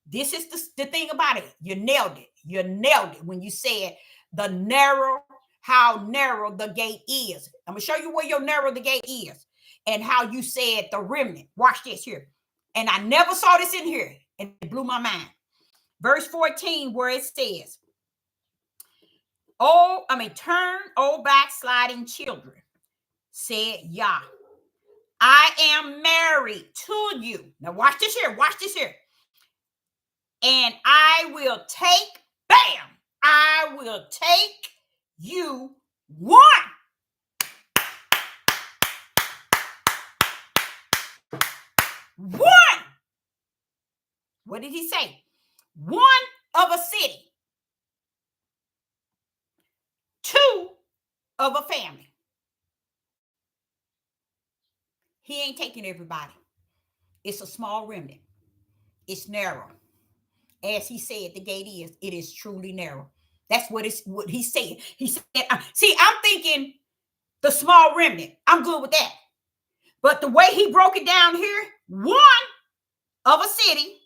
This is the thing about it. You nailed it. You nailed it when you said how narrow the gate is. I'm going to show you where your narrow the gate is and how you said the remnant. Watch this here. And I never saw this in here, and it blew my mind. Verse 14, where it says, turn, O backsliding children, said Yah, I am married to you. Now watch this here. Watch this here. And I will take you one. One. What did he say? One of a city. Two of a family. He ain't taking everybody. It's a small remnant. It's narrow. As he said, the gate is. It is truly narrow. That's what he said. He said, see, I'm thinking the small remnant. I'm good with that. But the way he broke it down here, one of a city,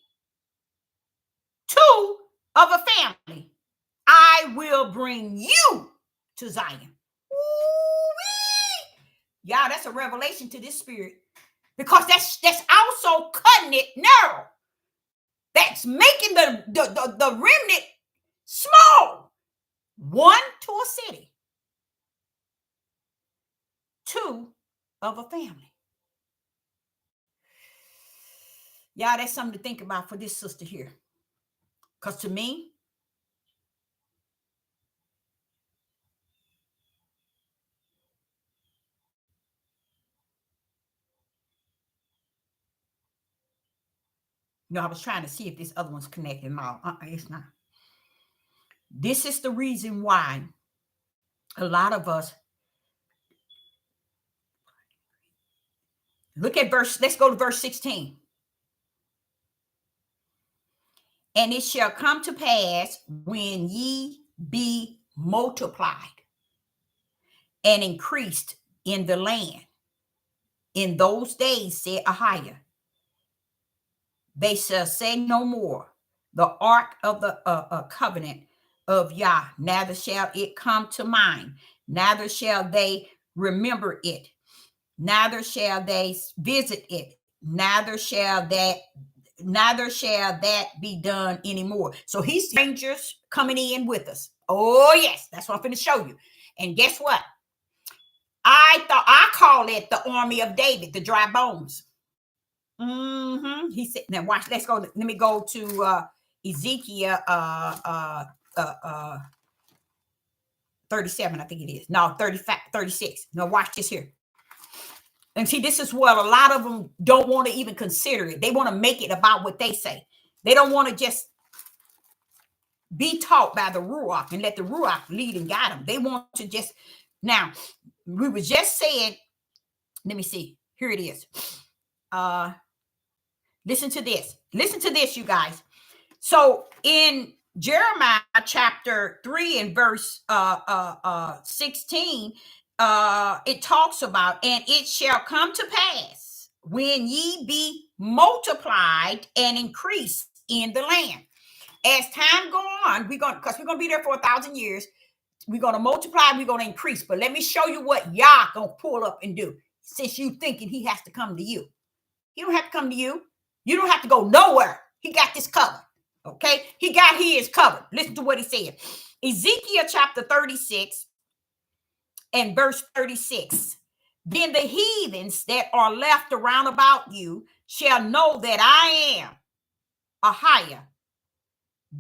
two of a family. I will bring you to Zion. Ooh-wee. Y'all, that's a revelation to this spirit. Because that's also cutting it narrow. That's making the remnant small. One to a city. Two of a family. Y'all, that's something to think about for this sister here. Because to me, I was trying to see if this other one's connected. No, it's not. This is the reason why a lot of us look at let's go to verse 16. And it shall come to pass when ye be multiplied and increased in the land. In those days, said Ahiah, they shall say no more, the ark of the covenant of Yah, neither shall it come to mind, neither shall they remember it, neither shall they visit it, neither shall that be done anymore. So he's strangers coming in with us. Oh yes, that's what I'm going to show you. And guess what? I call it the army of David, the dry bones. He said, now watch, let's go. Let me go to Ezekiel 37, I think it is. No, 35, 36. Now watch this here. And see, this is what a lot of them don't want to even consider it. They want to make it about what they say. They don't want to just be taught by the Ruach and let the Ruach lead and guide them. They want to just, now, we were just saying, let me see. Here it is. Listen to this. Listen to this, you guys. So in Jeremiah chapter 3 and verse 16, it talks about, and it shall come to pass when ye be multiplied and increased in the land. As time go on, because we're gonna be there for 1,000 years. We're going to multiply. We're going to increase. But let me show you what Yah going to pull up and do. Since you thinking he has to come to you. He don't have to come to you. You don't have to go nowhere. He got this covered. Okay? He got his covered. Listen to what he said. Ezekiel chapter 36 and verse 36. Then the heathens that are left around about you shall know that I am Ahiah,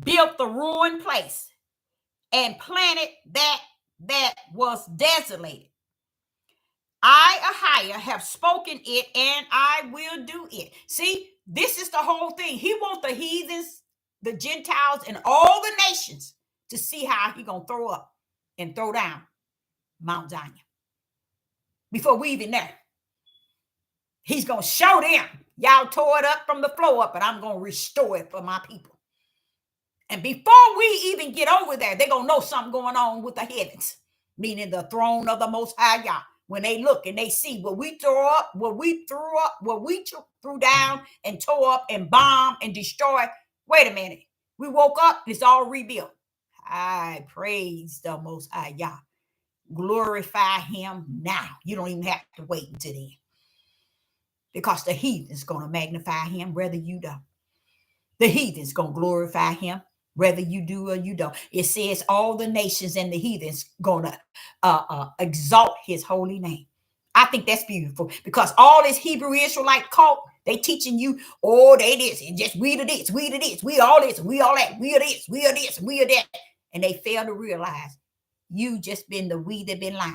built the ruined place and planted that was desolated. I, Ahiah, have spoken it, and I will do it. See, this is the whole thing. He wants the heathens, the Gentiles, and all the nations to see how he going to throw up and throw down Mount Zion. Before we even there, he's going to show them, y'all tore it up from the floor up, but I'm going to restore it for my people. And before we even get over there, they're going to know something going on with the heavens, meaning the throne of the Most High Yah. When they look and they see what we throw up, what we threw up, what we threw down and tore up and bombed and destroyed. Wait a minute. We woke up, it's all rebuilt. I praise the Most High Yah. Glorify him now. You don't even have to wait until then. Because the heathen's going to magnify him, whether you don't. The heathen's going to glorify him, whether you do or you don't. It says all the nations and the heathens going to exalt his holy name. I think that's beautiful because all this Hebrew Israelite cult, they teaching you, oh, they this and just we to this, we to this, we all this, we all that, we are this, we are this, we are that. And they fail to realize you just been the we that been lying.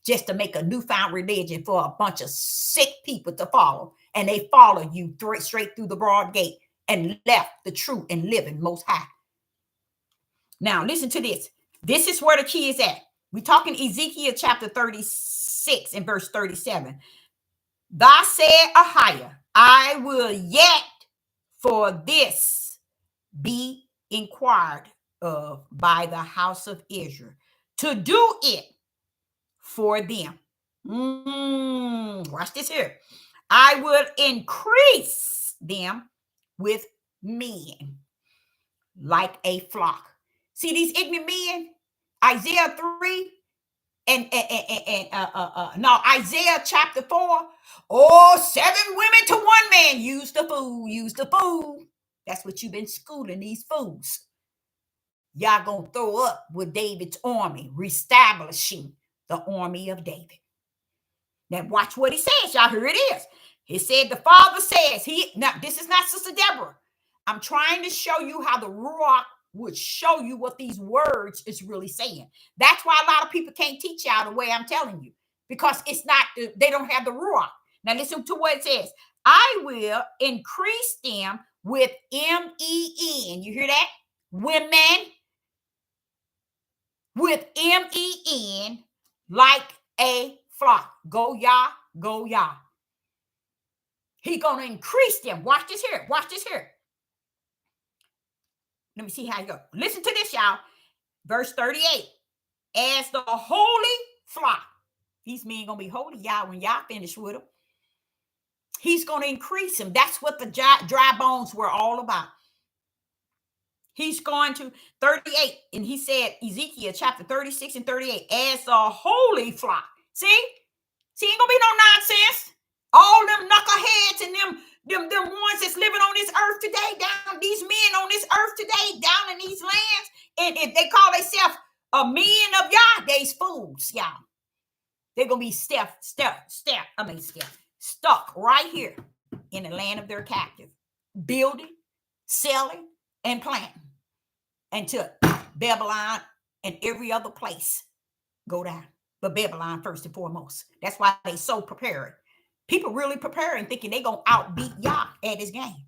Just to make a newfound religion for a bunch of sick people to follow. And they follow you straight through the broad gate and left the true and living Most High. Now, listen to this. This is where the key is at. We're talking Ezekiel chapter 36 and verse 37. Thus said Ahiah, I will yet for this be inquired of by the house of Israel to do it for them. Watch this here. I will increase them with men like a flock. See these ignorant men? Isaiah 3 and Isaiah chapter 4. Oh, 7 women to 1 man. Use the fool, use the fool. That's what you've been schooling these fools. Y'all gonna throw up with David's army, reestablishing the army of David. Now watch what he says, y'all. Here it is. He said, the Father says, now this is not Sister Deborah. I'm trying to show you how the Ruach would show you what these words is really saying. That's why a lot of people can't teach y'all the way I'm telling you, because it's not, they don't have the Ruach. Now listen to what it says. I will increase them with M-E-N. You hear that? Women with M-E-N like a flock. Go Yah, go Yah. He's going to increase them. Watch this here. Watch this here. Let me see how you go. Listen to this, y'all. Verse 38. As the holy flock. These men going to be holy, y'all, when y'all finish with them. He's going to increase them. That's what the dry bones were all about. He's going to 38. And he said, Ezekiel chapter 36 and 38. As the holy flock. See, ain't going to be no nonsense. All them knuckleheads and them ones that's living on this earth today, down these men on this earth today, down in these lands, and if they call themselves a men of Yah, they's fools, y'all. They're gonna be stuck right here in the land of their captive, building, selling, and planting until Babylon and every other place go down. But Babylon first and foremost. That's why they so prepared. People really preparing, thinking they're going to outbeat Yah at his game.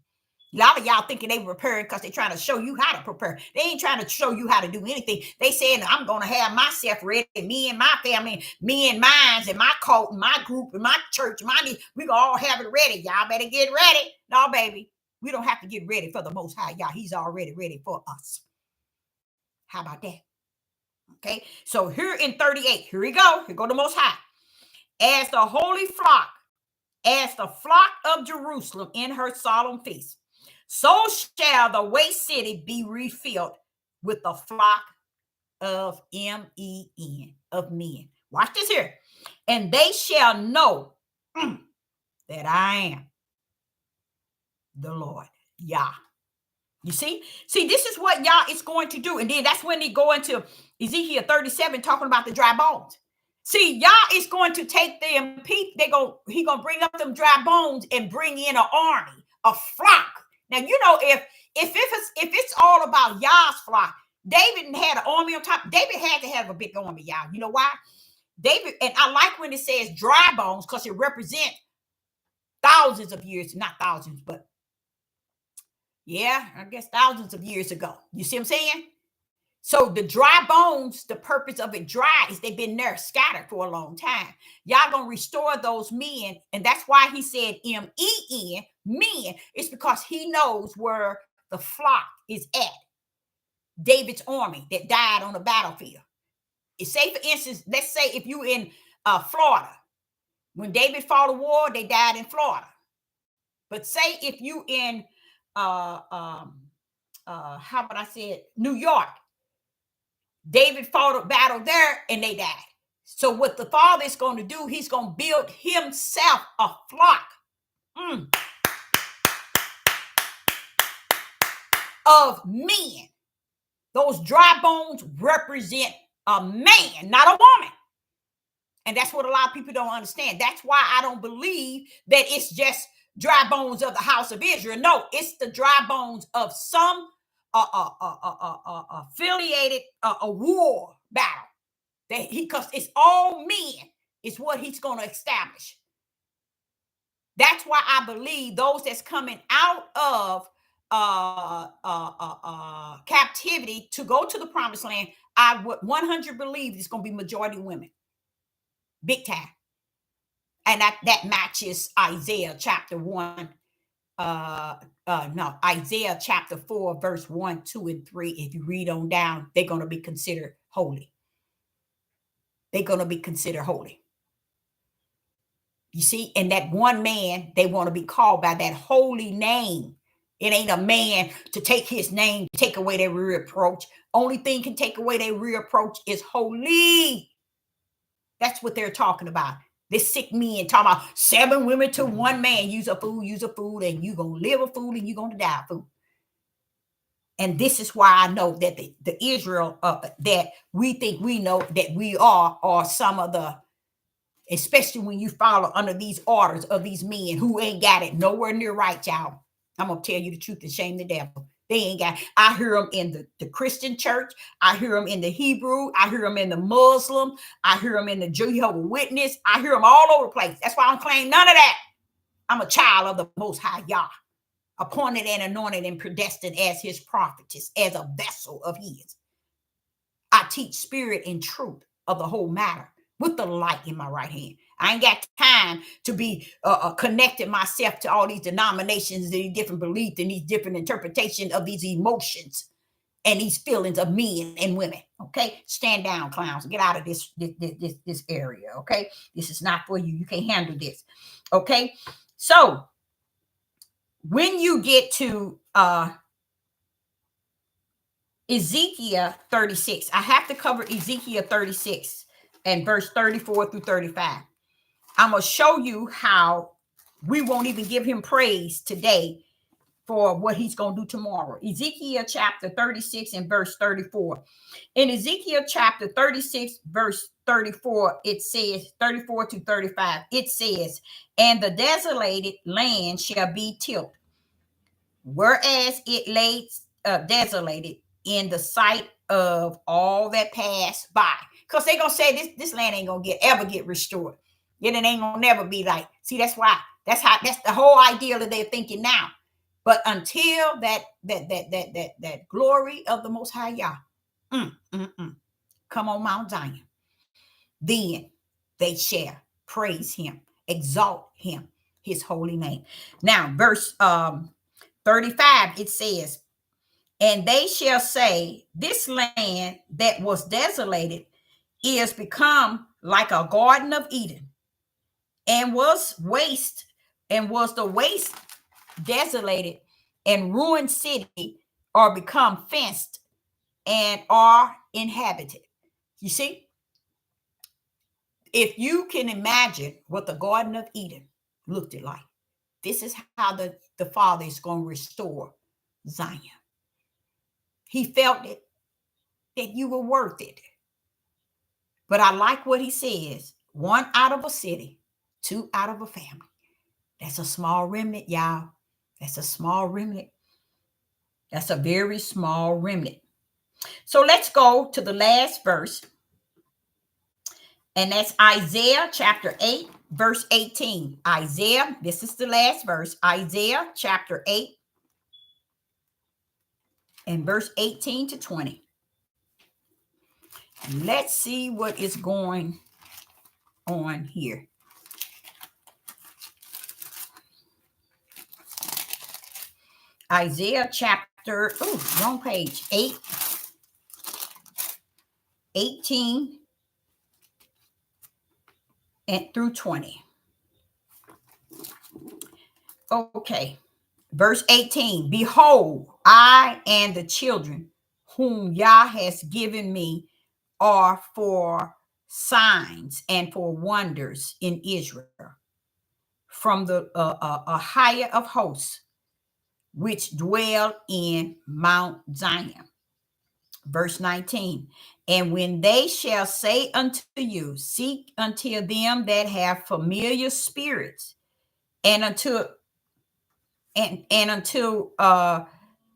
A lot of y'all thinking they preparing because they're trying to show you how to prepare. They ain't trying to show you how to do anything. They saying, I'm going to have myself ready, me and my family, me and mine, and my cult, and my group, and my church, we're going to all have it ready. Y'all better get ready. No, baby, we don't have to get ready for the Most High Yah. He's already ready for us. How about that? Okay, so here in 38, here we go. Here go the Most High. As the holy flock, as the flock of Jerusalem in her solemn feast, so shall the waste city be refilled with the flock of men, of men. Watch this here. And they shall know that I am the Lord, Yah. You see, this is what Yah is going to do. And then that's when they go into Ezekiel 37, talking about the dry bones. See, Yah is going to take them people. He gonna bring up them dry bones and bring in an army, a flock. Now, you know, if it's all about Yah's flock, David had an army on top. David had to have a big army, y'all. You know why? David, and I like when it says dry bones, because it represents thousands of years, not thousands, but yeah, I guess thousands of years ago. You see what I'm saying? So the dry bones, the purpose of it dry is they've been there scattered for a long time. Y'all gonna restore those men. And that's why he said men, men. It's because he knows where the flock is at. David's army that died on the battlefield. Say, for instance, let's say if you in Florida, when David fought a war, they died in Florida. But say if you in how about I said New York, David fought a battle there and they died. So what the Father is going to do, he's going to build himself a flock of men. Those dry bones represent a man, not a woman. And that's what a lot of people don't understand. That's why I don't believe that it's just dry bones of the house of Israel. No, it's the dry bones of some affiliated a war battle. Because it's all men is what he's going to establish. That's why I believe those that's coming out of captivity to go to the promised land, I would 100 believe it's going to be majority women. Big time. And that matches Isaiah chapter 1. Isaiah chapter 4, verse 1, 2, and 3. If you read on down, they're going to be considered holy. They're going to be considered holy. You see, and that one man, they want to be called by that holy name. It ain't a man to take his name, take away their reproach. Only thing can take away their reproach is holy. That's what they're talking about. This sick men talking about 7 women to 1 man. Use a fool, and you going to live a fool and you going to die a fool. And this is why I know that the Israel that we think we know that we are some of the, especially when you follow under these orders of these men who ain't got it nowhere near right, y'all. I'm going to tell you the truth and shame the devil. They ain't got it. I hear them in the Christian church. I hear them in the Hebrew. I hear them in the Muslim. I hear them in the Jehovah's Witness. I hear them all over the place. That's why I don't claim none of that. I'm a child of the Most High Yah, appointed and anointed and predestined as his prophetess, as a vessel of his. I teach spirit and truth of the whole matter with the light in my right hand. I ain't got time to be connecting myself to all these denominations, these different beliefs, and these different interpretations of these emotions and these feelings of men and women. Okay, stand down, clowns. Get out of this area. Okay, this is not for you. You can't handle this. Okay, so when you get to Ezekiel 36, I have to cover Ezekiel 36 and verse 34 through 35. I'm going to show you how we won't even give him praise today for what he's going to do tomorrow. Ezekiel chapter 36 and verse 34. In Ezekiel chapter 36, verse 34, it says 34 to 35. It says, and the desolated land shall be tilled, whereas it lay desolated in the sight of all that pass by. Because they're going to say this land ain't going to ever get restored. Yet it ain't gonna never be like, see, that's the whole idea that they're thinking now. But until that glory of the Most High Yah come on Mount Zion, then they shall praise him, exalt him, his holy name. Now, verse 35, it says, and they shall say, this land that was desolated is become like a garden of Eden, and was the waste desolated and ruined city, or become fenced and are inhabited. You see, if you can imagine what the Garden of Eden looked like, this is how the Father is going to restore Zion. He felt it, that you were worth it. But I like what he says, 1 out of a city, 2 out of a family. That's a small remnant, y'all. That's a small remnant. That's a very small remnant. So let's go to the last verse. And that's Isaiah chapter 8, verse 18. Isaiah, this is the last verse. Isaiah chapter 8 and verse 18 to 20. Let's see what is going on here. Isaiah chapter, wrong page, 8, 18 and through 20. Okay, verse 18. Behold, I and the children whom Yah has given me are for signs and for wonders in Israel, from the higher of hosts, which dwell in Mount Zion. Verse 19. And when they shall say unto you, seek unto them that have familiar spirits, and unto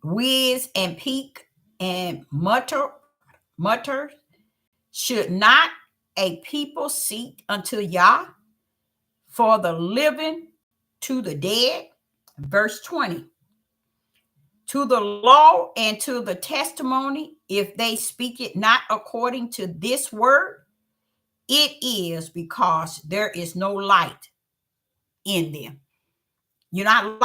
whiz and peak and mutter, should not a people seek unto Yah, for the living to the dead? Verse 20. To the law and to the testimony, if they speak it not according to this word, it is because there is no light in them. You're not,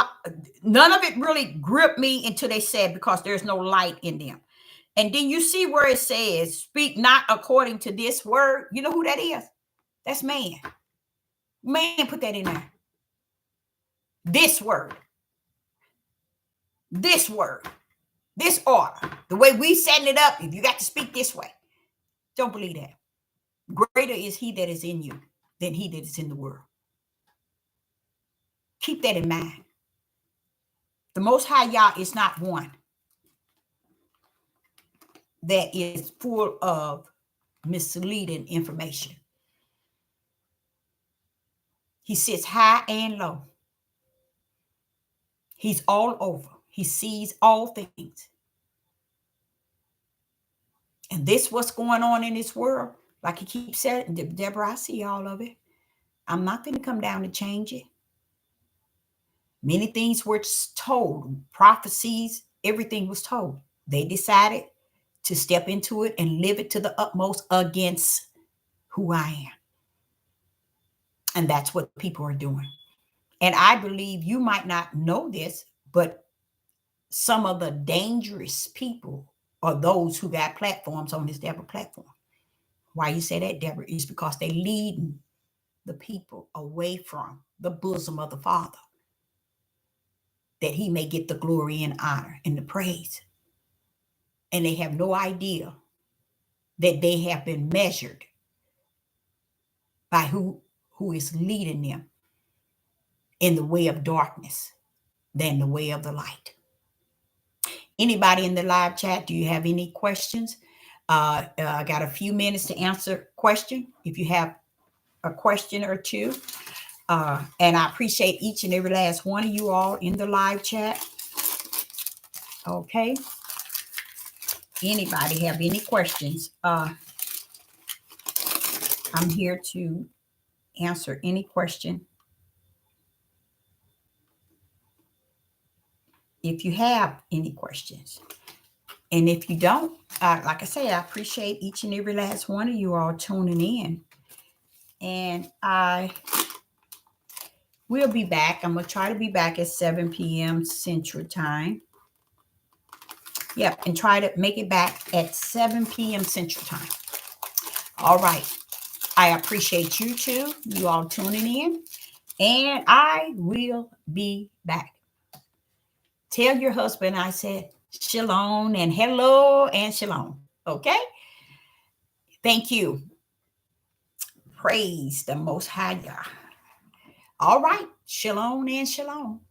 none of it really gripped me until they said, because there's no light in them. And then you see where it says, speak not according to this word. You know who that is? That's man. Man put that in there. This word. This word. This order. The way we setting it up, if you got to speak this way. Don't believe that. Greater is he that is in you than he that is in the world. Keep that in mind. The Most High Yah is not one that is full of misleading information. He sits high and low. He's all over. He sees all things. And this what's going on in this world. Like he keeps saying, Deborah, I see all of it. I'm not going to come down to change it. Many things were told, prophecies, everything was told. They decided to step into it and live it to the utmost against who I am. And that's what people are doing. And I believe you might not know this, but some of the dangerous people are those who got platforms on this Deborah platform. Why you say that, Deborah, is because they leading the people away from the bosom of the Father, that he may get the glory and honor and the praise. And they have no idea that they have been measured by who is leading them in the way of darkness than the way of the light. Anybody in the live chat, do you have any questions? I got a few minutes to answer question. If you have a question or two, and I appreciate each and every last one of you all in the live chat. Okay. Anybody have any questions? I'm here to answer any question. If you have any questions. And if you don't, like I say, I appreciate each and every last one of you all tuning in. And I will be back. I'm going to try to be back at 7 p.m. Central Time. Yep, and try to make it back at 7 p.m. Central Time. All right. I appreciate you too, you all tuning in. And I will be back. Tell your husband I said Shalom and hello and shalom. Okay. Thank you. Praise the Most High God. All right. Shalom and shalom.